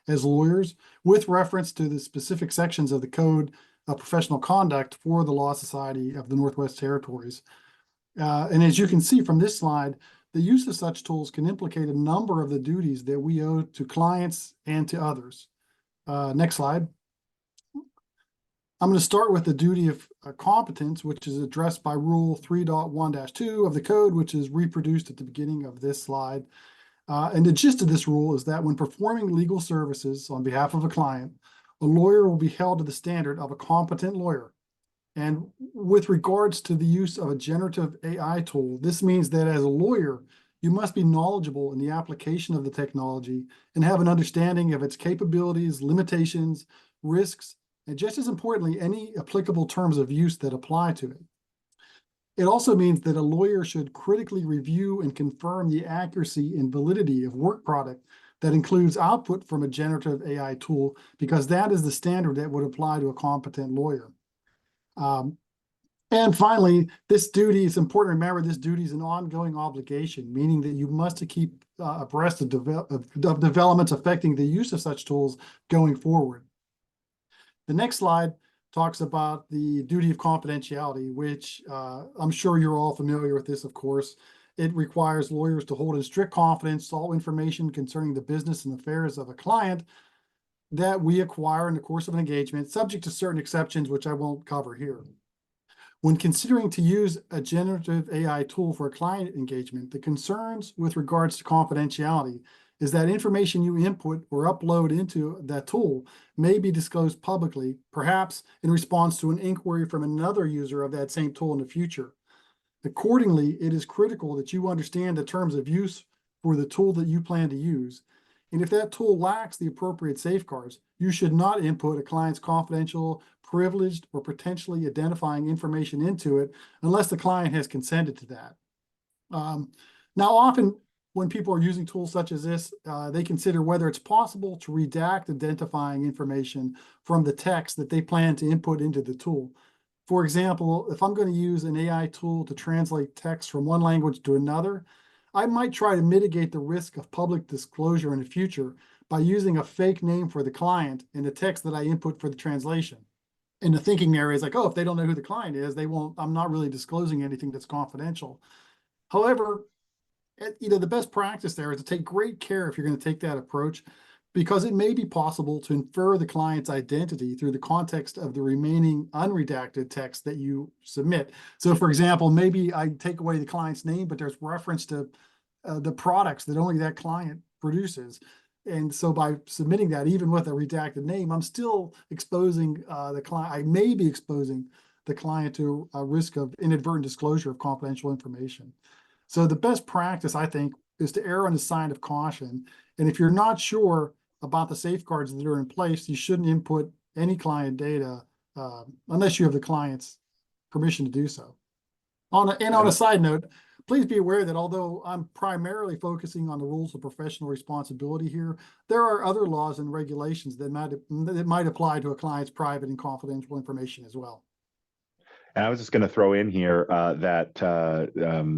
[SPEAKER 2] as lawyers, with reference to the specific sections of the Code of Professional Conduct for the Law Society of the Northwest Territories. And as you can see from this slide, the use of such tools can implicate a number of the duties that we owe to clients and to others. Next slide. I'm going to start with the duty of competence, which is addressed by Rule 3.1-2 of the code, which is reproduced at the beginning of this slide. And the gist of this rule is that when performing legal services on behalf of a client, a lawyer will be held to the standard of a competent lawyer. And with regards to the use of a generative AI tool, this means that as a lawyer, you must be knowledgeable in the application of the technology and have an understanding of its capabilities, limitations, risks, and just as importantly, any applicable terms of use that apply to it. It also means that a lawyer should critically review and confirm the accuracy and validity of work product that includes output from a generative AI tool, because that is the standard that would apply to a competent lawyer. And finally, this duty, it's important to remember this duty is an ongoing obligation, meaning that you must keep abreast of developments affecting the use of such tools going forward. The next slide talks about the duty of confidentiality, which I'm sure you're all familiar with this, of course. It requires lawyers to hold in strict confidence all information concerning the business and affairs of a client that we acquire in the course of an engagement, subject to certain exceptions, which I won't cover here. When considering to use a generative AI tool for a client engagement, the concerns with regards to confidentiality is that information you input or upload into that tool may be disclosed publicly, perhaps in response to an inquiry from another user of that same tool in the future. Accordingly, it is critical that you understand the terms of use for the tool that you plan to use. And if that tool lacks the appropriate safeguards, you should not input a client's confidential, privileged, or potentially identifying information into it unless the client has consented to that. Now, often when people are using tools such as this, they consider whether it's possible to redact identifying information from the text that they plan to input into the tool. For example, if I'm going to use an AI tool to translate text from one language to another, I might try to mitigate the risk of public disclosure in the future by using a fake name for the client in the text that I input for the translation. And the thinking there is like, oh, if they don't know who the client is, they won't, I'm not really disclosing anything that's confidential. However, the best practice there is to take great care if you're going to take that approach, because it may be possible to infer the client's identity through the context of the remaining unredacted text that you submit. So for example, maybe I take away the client's name, but there's reference to the products that only that client produces. And so by submitting that, even with a redacted name, I'm still exposing the client. I may be exposing the client to a risk of inadvertent disclosure of confidential information. So the best practice, I think, is to err on the side of caution. And if you're not sure about the safeguards that are in place, you shouldn't input any client data unless you have the client's permission to do so. On a side note, please be aware that although I'm primarily focusing on the rules of professional responsibility here, there are other laws and regulations that might apply to a client's private and confidential information as well.
[SPEAKER 1] And I was just going to throw in here that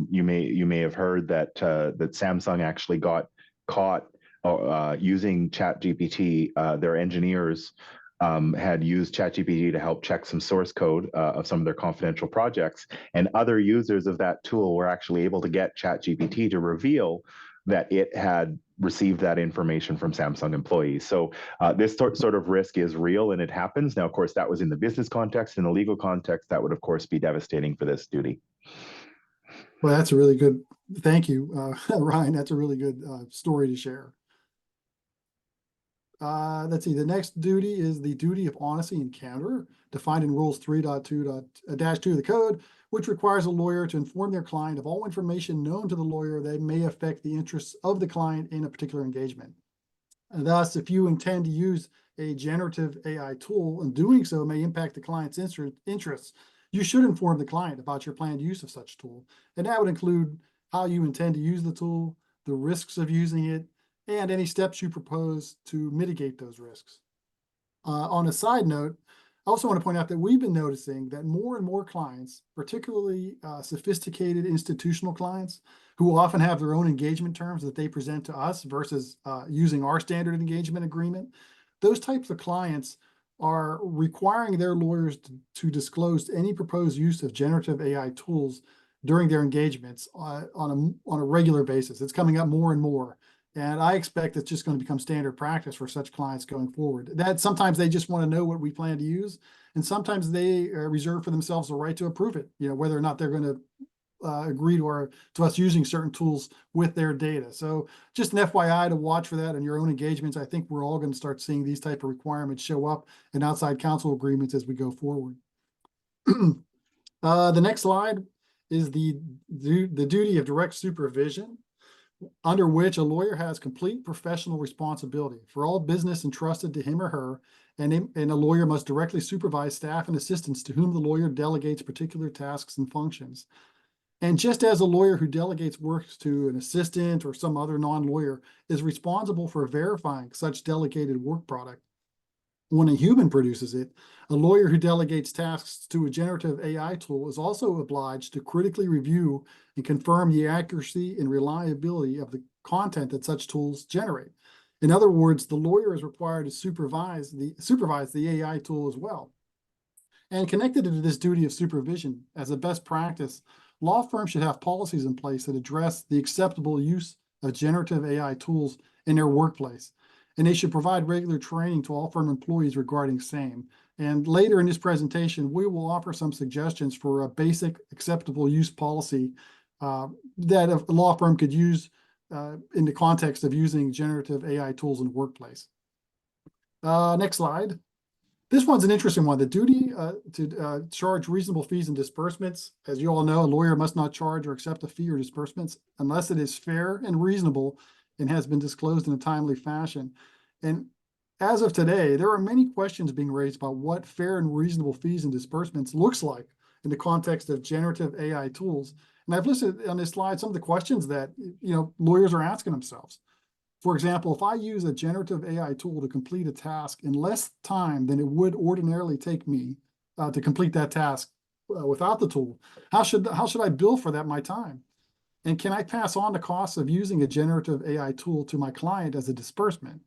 [SPEAKER 1] you may have heard that that Samsung actually got caught using ChatGPT. Their engineers had used ChatGPT to help check some source code of some of their confidential projects, and other users of that tool were actually able to get ChatGPT to reveal that it had received that information from Samsung employees. So this sort of risk is real and it happens. Now, of course, that was in the business context. In the legal context, that would, of course, be devastating for this duty.
[SPEAKER 2] Well, that's a really good, thank you, Ryan. That's a really good story to share. Let's see, the next duty is the duty of honesty and candor, defined in Rules 3.2-2 of the code, which requires a lawyer to inform their client of all information known to the lawyer that may affect the interests of the client in a particular engagement. And thus, if you intend to use a generative AI tool and doing so may impact the client's interests, you should inform the client about your planned use of such tool. And that would include how you intend to use the tool, the risks of using it, and any steps you propose to mitigate those risks. On a side note, I also want to point out that we've been noticing that more and more clients, particularly sophisticated institutional clients, who often have their own engagement terms that they present to us versus using our standard engagement agreement, those types of clients are requiring their lawyers to disclose any proposed use of generative AI tools during their engagements on a regular basis. It's coming up more and more. And I expect it's just going to become standard practice for such clients going forward. That sometimes they just want to know what we plan to use, and sometimes they reserve for themselves the right to approve it. Whether or not they're going to agree to us using certain tools with their data. So just an FYI to watch for that in your own engagements. I think we're all going to start seeing these type of requirements show up in outside counsel agreements as we go forward. The next slide is the duty of direct supervision, under which a lawyer has complete professional responsibility for all business entrusted to him or her, and a lawyer must directly supervise staff and assistants to whom the lawyer delegates particular tasks and functions. And just as a lawyer who delegates work to an assistant or some other non-lawyer is responsible for verifying such delegated work product, when a human produces it, a lawyer who delegates tasks to a generative AI tool is also obliged to critically review and confirm the accuracy and reliability of the content that such tools generate. In other words, the lawyer is required to supervise the AI tool as well. And connected to this duty of supervision, as a best practice, law firms should have policies in place that address the acceptable use of generative AI tools in their workplace. And they should provide regular training to all firm employees regarding same. And later in this presentation, we will offer some suggestions for a basic acceptable use policy that a law firm could use in the context of using generative AI tools in the workplace. Next slide. This one's an interesting one. The duty to charge reasonable fees and disbursements. As you all know, a lawyer must not charge or accept a fee or disbursements unless it is fair and reasonable and has been disclosed in a timely fashion. And as of today, there are many questions being raised about what fair and reasonable fees and disbursements looks like in the context of generative AI tools. And I've listed on this slide some of the questions that lawyers are asking themselves. For example, if I use a generative AI tool to complete a task in less time than it would ordinarily take me to complete that task without the tool, how should I bill for that my time? And can I pass on the costs of using a generative AI tool to my client as a disbursement?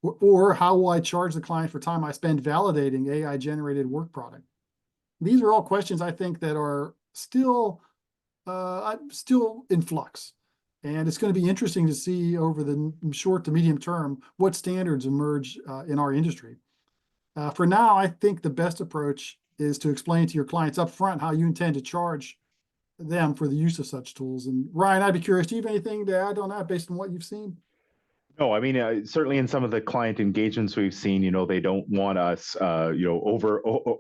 [SPEAKER 2] Or how will I charge the client for time I spend validating AI-generated work product? These are all questions I think that are still in flux. And it's going to be interesting to see over the short to medium term what standards emerge in our industry. For now, I think the best approach is to explain to your clients up front how you intend to charge them for the use of such tools. And Ryan, I'd be curious, do you have anything to add on that based on what you've seen?
[SPEAKER 1] No, I mean, certainly in some of the client engagements we've seen, they don't want us,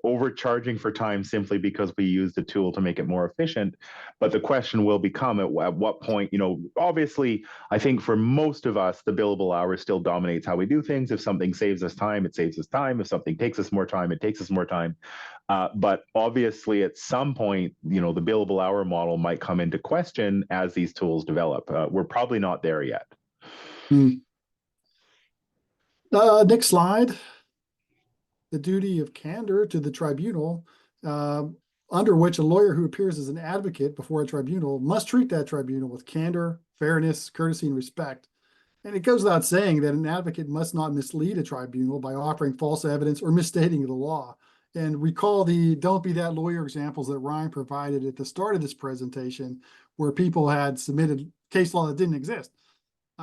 [SPEAKER 1] overcharging for time simply because we use the tool to make it more efficient. But the question will become at what point, obviously, I think for most of us, the billable hour still dominates how we do things. If something saves us time, it saves us time. If something takes us more time, it takes us more time. But obviously, at some point, the billable hour model might come into question as these tools develop. We're probably not there yet.
[SPEAKER 2] Next slide. The duty of candor to the tribunal, under which a lawyer who appears as an advocate before a tribunal must treat that tribunal with candor, fairness, courtesy, and respect. And it goes without saying that an advocate must not mislead a tribunal by offering false evidence or misstating the law. And recall the "don't be that lawyer" examples that Ryan provided at the start of this presentation, where people had submitted case law that didn't exist.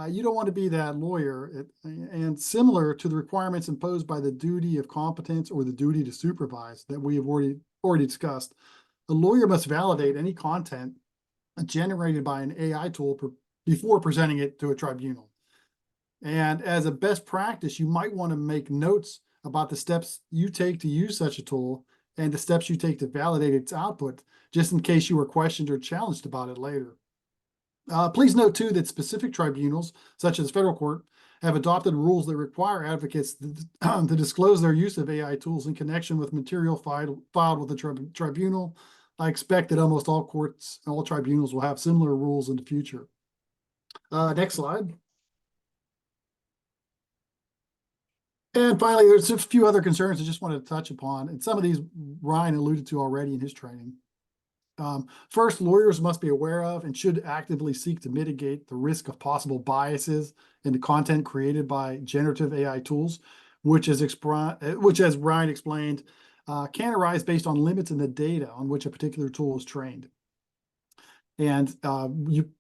[SPEAKER 2] You don't want to be that lawyer. And similar to the requirements imposed by the duty of competence or the duty to supervise that we have already discussed, a lawyer must validate any content generated by an AI tool before presenting it to a tribunal. And as a best practice, you might want to make notes about the steps you take to use such a tool and the steps you take to validate its output, just in case you were questioned or challenged about it later. Please note, too, that specific tribunals, such as federal court, have adopted rules that require advocates to disclose their use of AI tools in connection with material filed with the tribunal. I expect that almost all courts, all tribunals will have similar rules in the future. Next slide. And finally, there's a few other concerns I just wanted to touch upon, and some of these Ryan alluded to already in his training. First, lawyers must be aware of and should actively seek to mitigate the risk of possible biases in the content created by generative AI tools, which, as Ryan explained, can arise based on limits in the data on which a particular tool is trained. And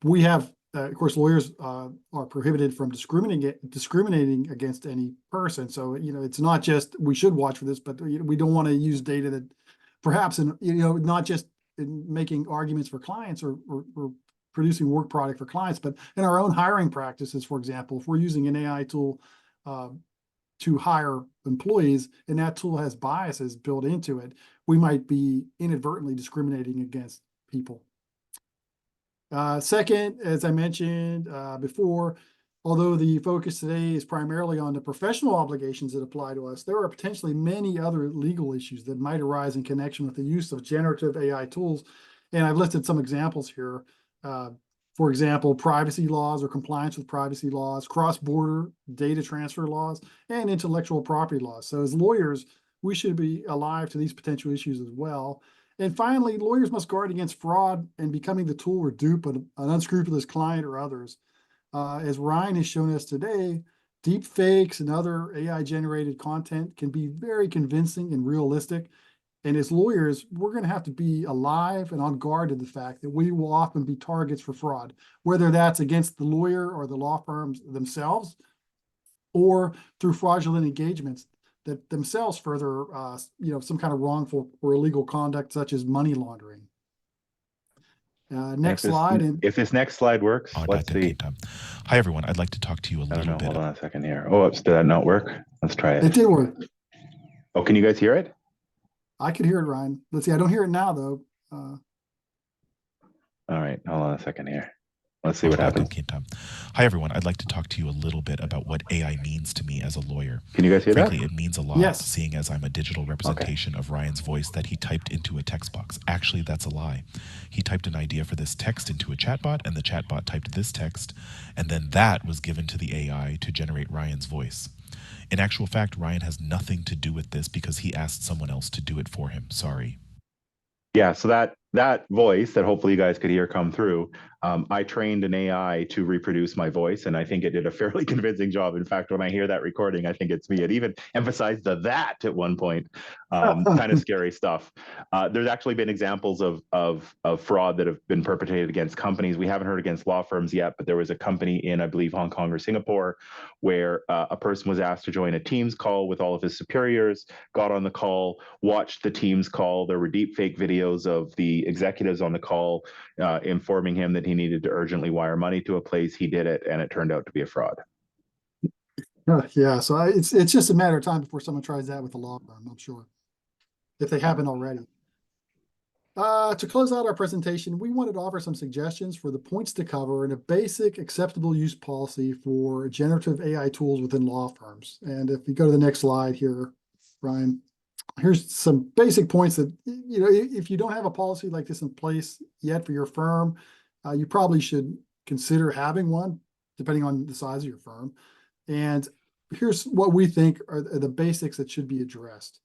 [SPEAKER 2] we have, of course, lawyers are prohibited from discriminating against any person. So, it's not just we should watch for this, but we don't want to use data that perhaps, not just in making arguments for clients or producing work product for clients, but in our own hiring practices, for example, if we're using an AI tool to hire employees and that tool has biases built into it, we might be inadvertently discriminating against people. Second, as I mentioned before, although the focus today is primarily on the professional obligations that apply to us, there are potentially many other legal issues that might arise in connection with the use of generative AI tools. And I've listed some examples here. For example, privacy laws or compliance with privacy laws, cross-border data transfer laws, and intellectual property laws. So as lawyers, we should be alive to these potential issues as well. And finally, lawyers must guard against fraud and becoming the tool or dupe of an unscrupulous client or others. As Ryan has shown us today, deep fakes and other AI-generated content can be very convincing and realistic. And as lawyers, we're going to have to be alive and on guard to the fact that we will often be targets for fraud, whether that's against the lawyer or the law firms themselves, or through fraudulent engagements that themselves further, some kind of wrongful or illegal conduct, such as money laundering. Next slide.
[SPEAKER 1] If this next slide works, let's see.
[SPEAKER 3] Hi, everyone. I'd like to talk to you a little bit.
[SPEAKER 1] Hold on a second here. Oh, did that not work? Let's try it.
[SPEAKER 2] It did work.
[SPEAKER 1] Oh, can you guys hear it?
[SPEAKER 2] I could hear it, Ryan. Let's see. I don't hear it now, though.
[SPEAKER 1] All right. Hold on a second here. Let's see what happens.
[SPEAKER 3] Hi, everyone. I'd like to talk to you a little bit about what AI means to me as a lawyer.
[SPEAKER 1] Can you guys hear
[SPEAKER 3] Frankly,
[SPEAKER 1] that?
[SPEAKER 3] It means a lot,
[SPEAKER 2] yes.
[SPEAKER 3] Seeing as I'm a digital representation of Ryan's voice that he typed into a text box. Actually, that's a lie. He typed an idea for this text into a chatbot, and the chatbot typed this text, and then that was given to the AI to generate Ryan's voice. In actual fact, Ryan has nothing to do with this because he asked someone else to do it for him. Sorry.
[SPEAKER 1] Yeah, so that voice that hopefully you guys could hear come through, I trained an AI to reproduce my voice, and I think it did a fairly convincing job. In fact, when I hear that recording, I think it's me. It even emphasized the that at one point. Kind of scary stuff. There's actually been examples of fraud that have been perpetrated against companies. We haven't heard against law firms yet, but there was a company in, I believe, Hong Kong or Singapore, where a person was asked to join a Teams call with all of his superiors, got on the call, watched the Teams call. There were deep fake videos of the executives on the call informing him that he needed to urgently wire money to a place. He did it, and it turned out to be a fraud.
[SPEAKER 2] Yeah, so it's just a matter of time before someone tries that with a law firm, I'm sure, if they haven't already. To close out our presentation, we wanted to offer some suggestions for the points to cover in a basic acceptable use policy for generative AI tools within law firms. And if you go to the next slide here, Ryan, here's some basic points that, if you don't have a policy like this in place yet for your firm, you probably should consider having one, depending on the size of your firm. And here's what we think are the basics that should be addressed.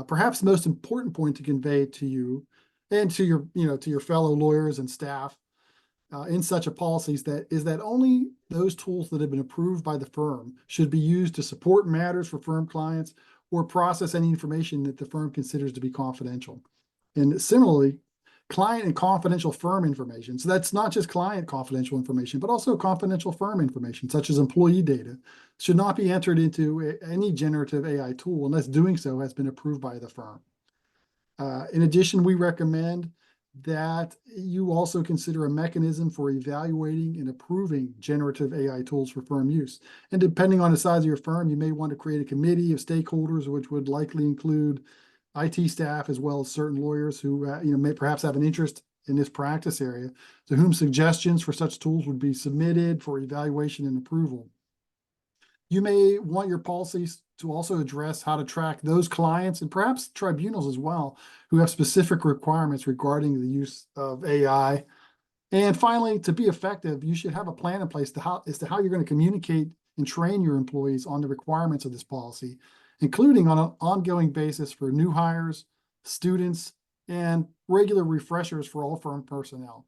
[SPEAKER 2] Perhaps the most important point to convey to you and to your fellow lawyers and staff in such a policy is that only those tools that have been approved by the firm should be used to support matters for firm clients or process any information that the firm considers to be confidential. And similarly, client and confidential firm information, so that's not just client confidential information, but also confidential firm information, such as employee data, should not be entered into any generative AI tool unless doing so has been approved by the firm. In addition, we recommend that you also consider a mechanism for evaluating and approving generative AI tools for firm use. And depending on the size of your firm, you may want to create a committee of stakeholders, which would likely include IT staff as well as certain lawyers who may perhaps have an interest in this practice area, to whom suggestions for such tools would be submitted for evaluation and approval. You may want your policies to also address how to track those clients and perhaps tribunals as well who have specific requirements regarding the use of AI. And finally, to be effective, you should have a plan in place as to how you're going to communicate and train your employees on the requirements of this policy, including on an ongoing basis for new hires, students, and regular refreshers for all firm personnel.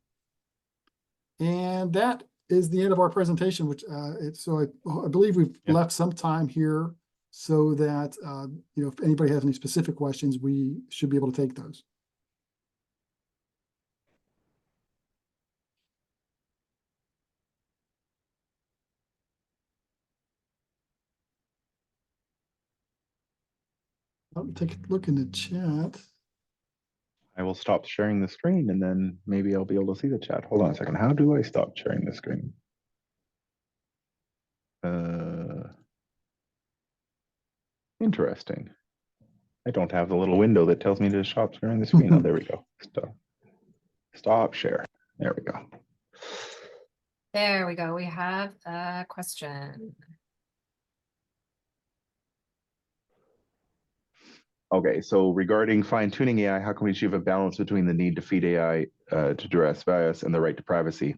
[SPEAKER 2] And that is the end of our presentation, which I believe we've left some time here so that if anybody has any specific questions, we should be able to take those. I'll take a look in the chat.
[SPEAKER 1] I will stop sharing the screen and then maybe I'll be able to see the chat. Hold on a second. How do I stop sharing the screen? Interesting. I don't have the little window that tells me to stop sharing the screen. Oh, there we go. Stop share. There we go.
[SPEAKER 4] There we go. We have a question.
[SPEAKER 1] Okay, so regarding fine-tuning AI, how can we achieve a balance between the need to feed AI to address bias and the right to privacy?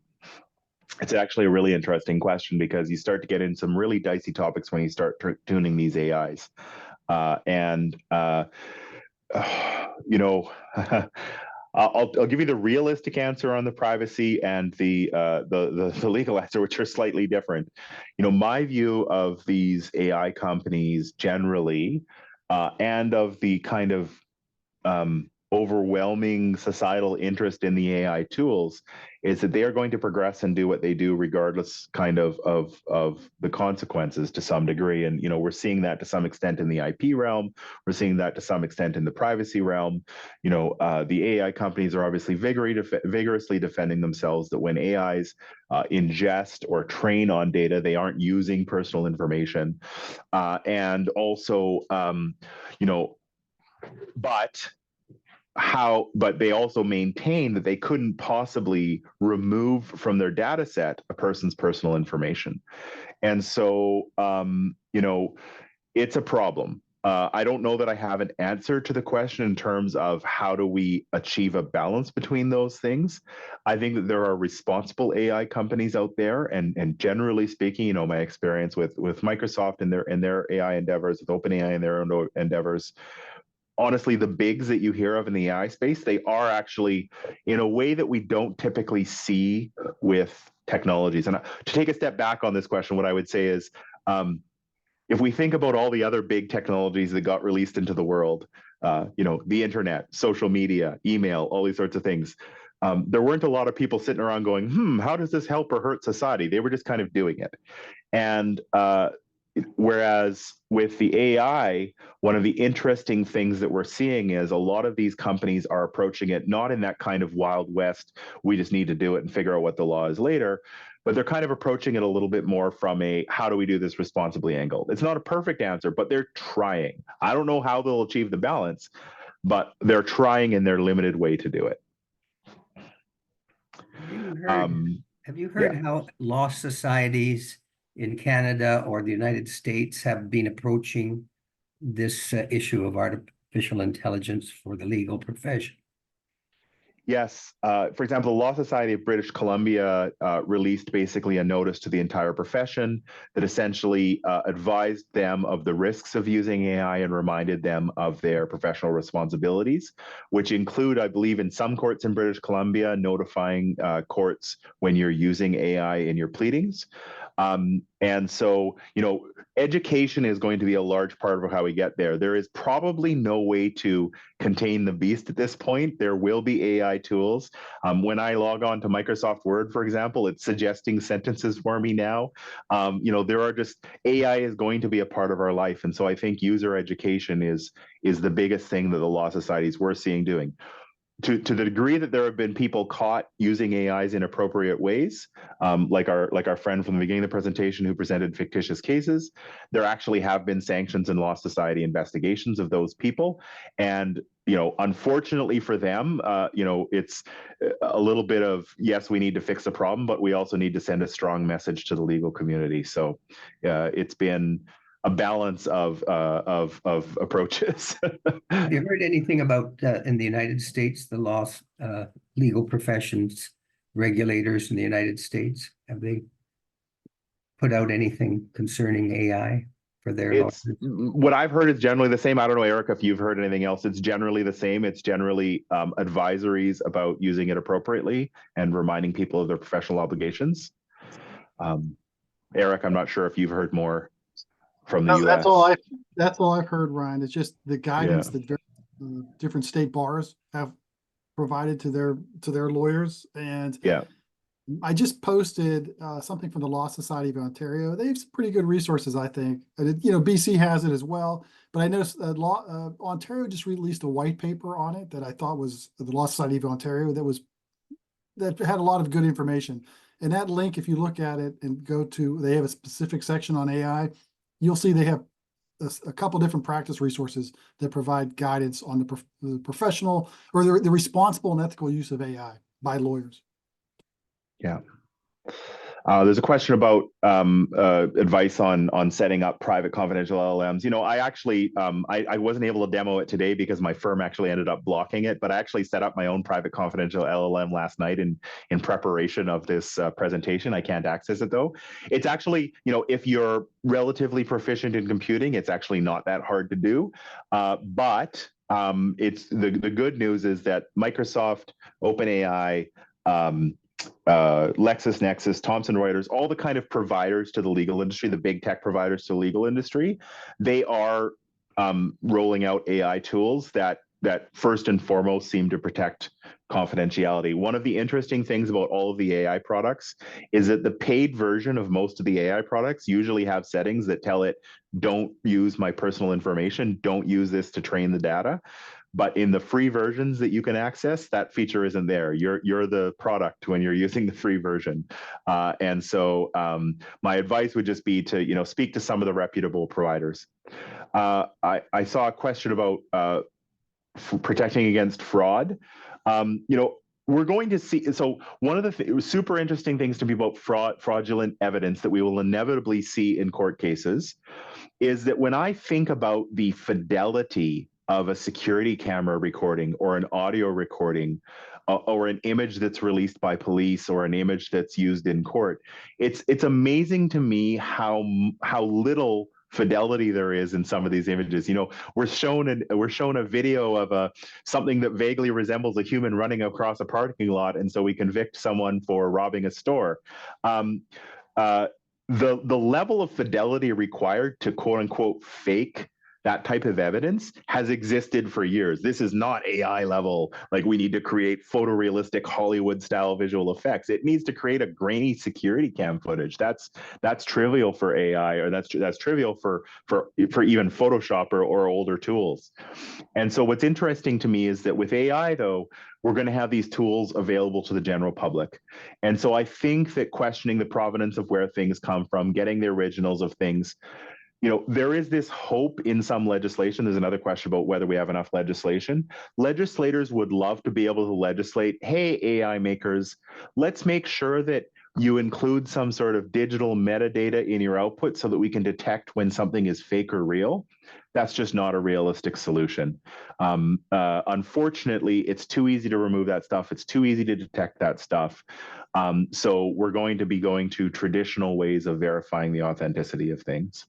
[SPEAKER 1] It's actually a really interesting question because you start to get in some really dicey topics when you start tuning these AIs. I'll give you the realistic answer on the privacy and the legal answer, which are slightly different. My view of these AI companies generally, and of the kind of overwhelming societal interest in the AI tools, is that they are going to progress and do what they do regardless kind of the consequences to some degree. And we're seeing that to some extent in the IP realm. We're seeing that to some extent in the privacy realm. The AI companies are obviously vigorously defending themselves that when AIs ingest or train on data, they aren't using personal information. And also, but they also maintain that they couldn't possibly remove from their data set a person's personal information. And so, it's a problem. I don't know that I have an answer to the question in terms of how do we achieve a balance between those things. I think that there are responsible AI companies out there, and generally speaking, my experience with Microsoft and their AI endeavors, with OpenAI and their own endeavors, honestly, the bigs that you hear of in the AI space, they are actually in a way that we don't typically see with technologies. And to take a step back on this question, what I would say is, if we think about all the other big technologies that got released into the world, the internet, social media, email, all these sorts of things, there weren't a lot of people sitting around going, how does this help or hurt society? They were just kind of doing it. And whereas with the AI, one of the interesting things that we're seeing is a lot of these companies are approaching it not in that kind of Wild West, we just need to do it and figure out what the law is later, but they're kind of approaching it a little bit more from a how do we do this responsibly angle. It's not a perfect answer, but they're trying. I don't know how they'll achieve the balance, but they're trying in their limited way to do it.
[SPEAKER 5] Have you heard how law societies in Canada or the United States have been approaching this issue of artificial intelligence for the legal profession?
[SPEAKER 1] Yes. For example, the Law Society of British Columbia released basically a notice to the entire profession that essentially advised them of the risks of using AI and reminded them of their professional responsibilities, which include, I believe, in some courts in British Columbia, notifying courts when you're using AI in your pleadings. And so, education is going to be a large part of how we get there. There is probably no way to contain the beast at this point. There will be AI tools. When I log on to Microsoft Word, for example, it's suggesting sentences for me now. There are just, AI is going to be a part of our life. And so I think user education is the biggest thing that the law societies we're seeing doing. to the degree that there have been people caught using AIs in appropriate ways, like our friend from the beginning of the presentation who presented fictitious cases, there actually have been sanctions and law society investigations of those people. And unfortunately for them, it's a little bit of, yes, we need to fix the problem, but we also need to send a strong message to the legal community. So it's been a balance of approaches.
[SPEAKER 5] Have you heard anything about in the United States, the legal professions regulators in the United States? Have they put out anything concerning AI for their lawyers?
[SPEAKER 1] What I've heard is generally the same. I don't know, Eric, if you've heard anything else. It's generally the same. It's generally advisories about using it appropriately and reminding people of their professional obligations. Eric, I'm not sure if you've heard more from the US.
[SPEAKER 2] That's all I've heard, Ryan. It's just the guidance that different state bars have provided to their lawyers. And I just posted something from the Law Society of Ontario. They have some pretty good resources, I think. BC has it as well. But I noticed Ontario just released a white paper on it that I thought was the Law Society of Ontario that had a lot of good information. And that link, if you look at it and go to, they have a specific section on AI. You'll see they have a couple different practice resources that provide guidance on the professional or the responsible and ethical use of AI by lawyers.
[SPEAKER 1] Yeah. There's a question about advice on setting up private confidential LLMs. I actually, I wasn't able to demo it today because my firm actually ended up blocking it, but I actually set up my own private confidential LLM last night in preparation of this presentation. I can't access it though. It's actually, if you're relatively proficient in computing, it's actually not that hard to do. But it's the good news is that Microsoft, OpenAI, LexisNexis, Thomson Reuters, all the kind of providers to the legal industry, the big tech providers to the legal industry, they are rolling out AI tools that first and foremost seem to protect confidentiality. One of the interesting things about all of the AI products is that the paid version of most of the AI products usually have settings that tell it, don't use my personal information, don't use this to train the data. But in the free versions that you can access, that feature isn't there. You're the product when you're using the free version. And so my advice would just be to speak to some of the reputable providers. I saw a question about protecting against fraud. We're going to see, so one of the super interesting things to me about fraudulent evidence that we will inevitably see in court cases is that when I think about the fidelity of a security camera recording or an audio recording or an image that's released by police or an image that's used in court, it's amazing to me how little fidelity there is in some of these images. We're shown a video of something that vaguely resembles a human running across a parking lot, and so we convict someone for robbing a store. The level of fidelity required to quote unquote fake that type of evidence has existed for years. This is not AI level, like we need to create photorealistic Hollywood style visual effects. It needs to create a grainy security cam footage. That's trivial for AI, or that's trivial for even Photoshop or older tools. And so what's interesting to me is that with AI though, we're going to have these tools available to the general public. And so I think that questioning the provenance of where things come from, getting the originals of things, there is this hope in some legislation. There's another question about whether we have enough legislation. Legislators would love to be able to legislate, hey, AI makers, let's make sure that you include some sort of digital metadata in your output so that we can detect when something is fake or real. That's just not a realistic solution. Unfortunately, it's too easy to remove that stuff. It's too easy to detect that stuff. So we're going to be going to traditional ways of verifying the authenticity of things.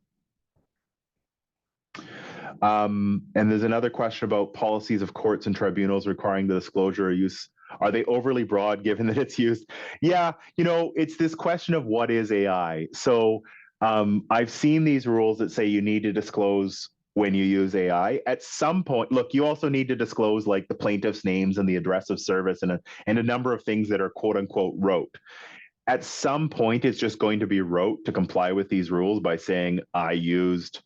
[SPEAKER 1] And there's another question about policies of courts and tribunals requiring the disclosure or use. Are they overly broad given that it's used? Yeah, it's this question of what is AI. So I've seen these rules that say you need to disclose when you use AI. At some point, look, you also need to disclose like the plaintiff's names and the address of service and a number of things that are quote unquote rote. At some point, it's just going to be rote to comply with these rules by saying I used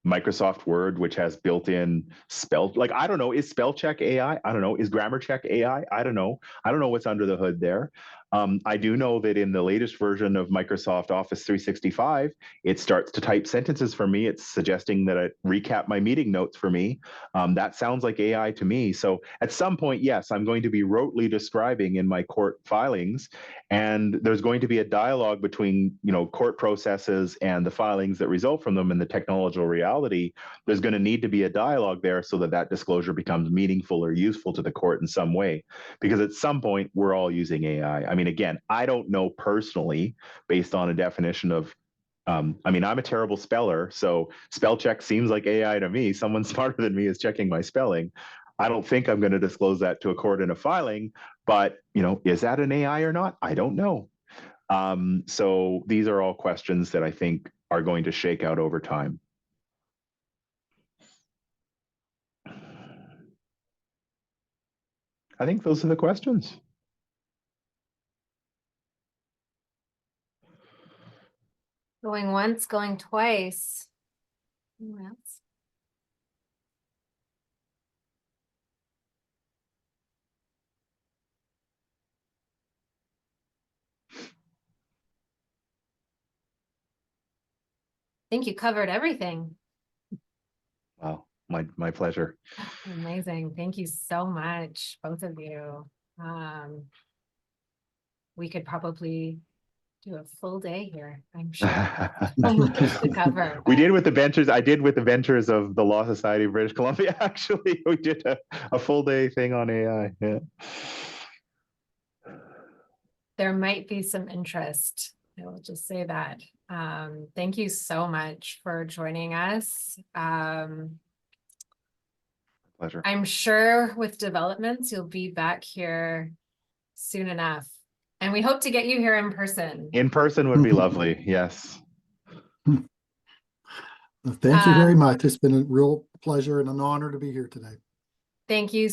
[SPEAKER 1] Microsoft Word, which has built-in spell, like, I don't know, is spell check AI? I don't know. Is grammar check AI? I don't know. I don't know what's under the hood there. I do know that in the latest version of Microsoft Office 365, it starts to type sentences for me. It's suggesting that I recap my meeting notes for me. That sounds like AI to me. So at some point, yes, I'm going to be rotely describing in my court filings, and there's going to be a dialogue between, court processes and the filings that result from them and the technological reality. There's going to need to be a dialogue there so that that disclosure becomes meaningful or useful to the court in some way, because at some point we're all using AI. I mean, again, I don't know personally, based on a definition of, I'm a terrible speller, so spell check seems like AI to me. Someone smarter than me is checking my spelling. I don't think I'm going to disclose that to a court in a filing, but, is that an AI or not? I don't know. So these are all questions that I think are going to shake out over time. I think those are the questions.
[SPEAKER 4] Going once, going twice. Who else? I think you covered everything.
[SPEAKER 1] Wow, my pleasure.
[SPEAKER 4] Amazing. Thank you so much, both of you. We could probably do a full day here, I'm sure. So much to cover.
[SPEAKER 1] We did with the ventures. I did with the ventures of the Law Society of British Columbia. Actually, we did a full day thing on AI. Yeah.
[SPEAKER 4] There might be some interest. I will just say that. Thank you so much for joining us.
[SPEAKER 1] Pleasure.
[SPEAKER 4] I'm sure with developments, you'll be back here soon enough. And we hope to get you here in person.
[SPEAKER 1] In person would be lovely. Yes.
[SPEAKER 2] Thank you very much. It's been a real pleasure and an honor to be here today.
[SPEAKER 4] Thank you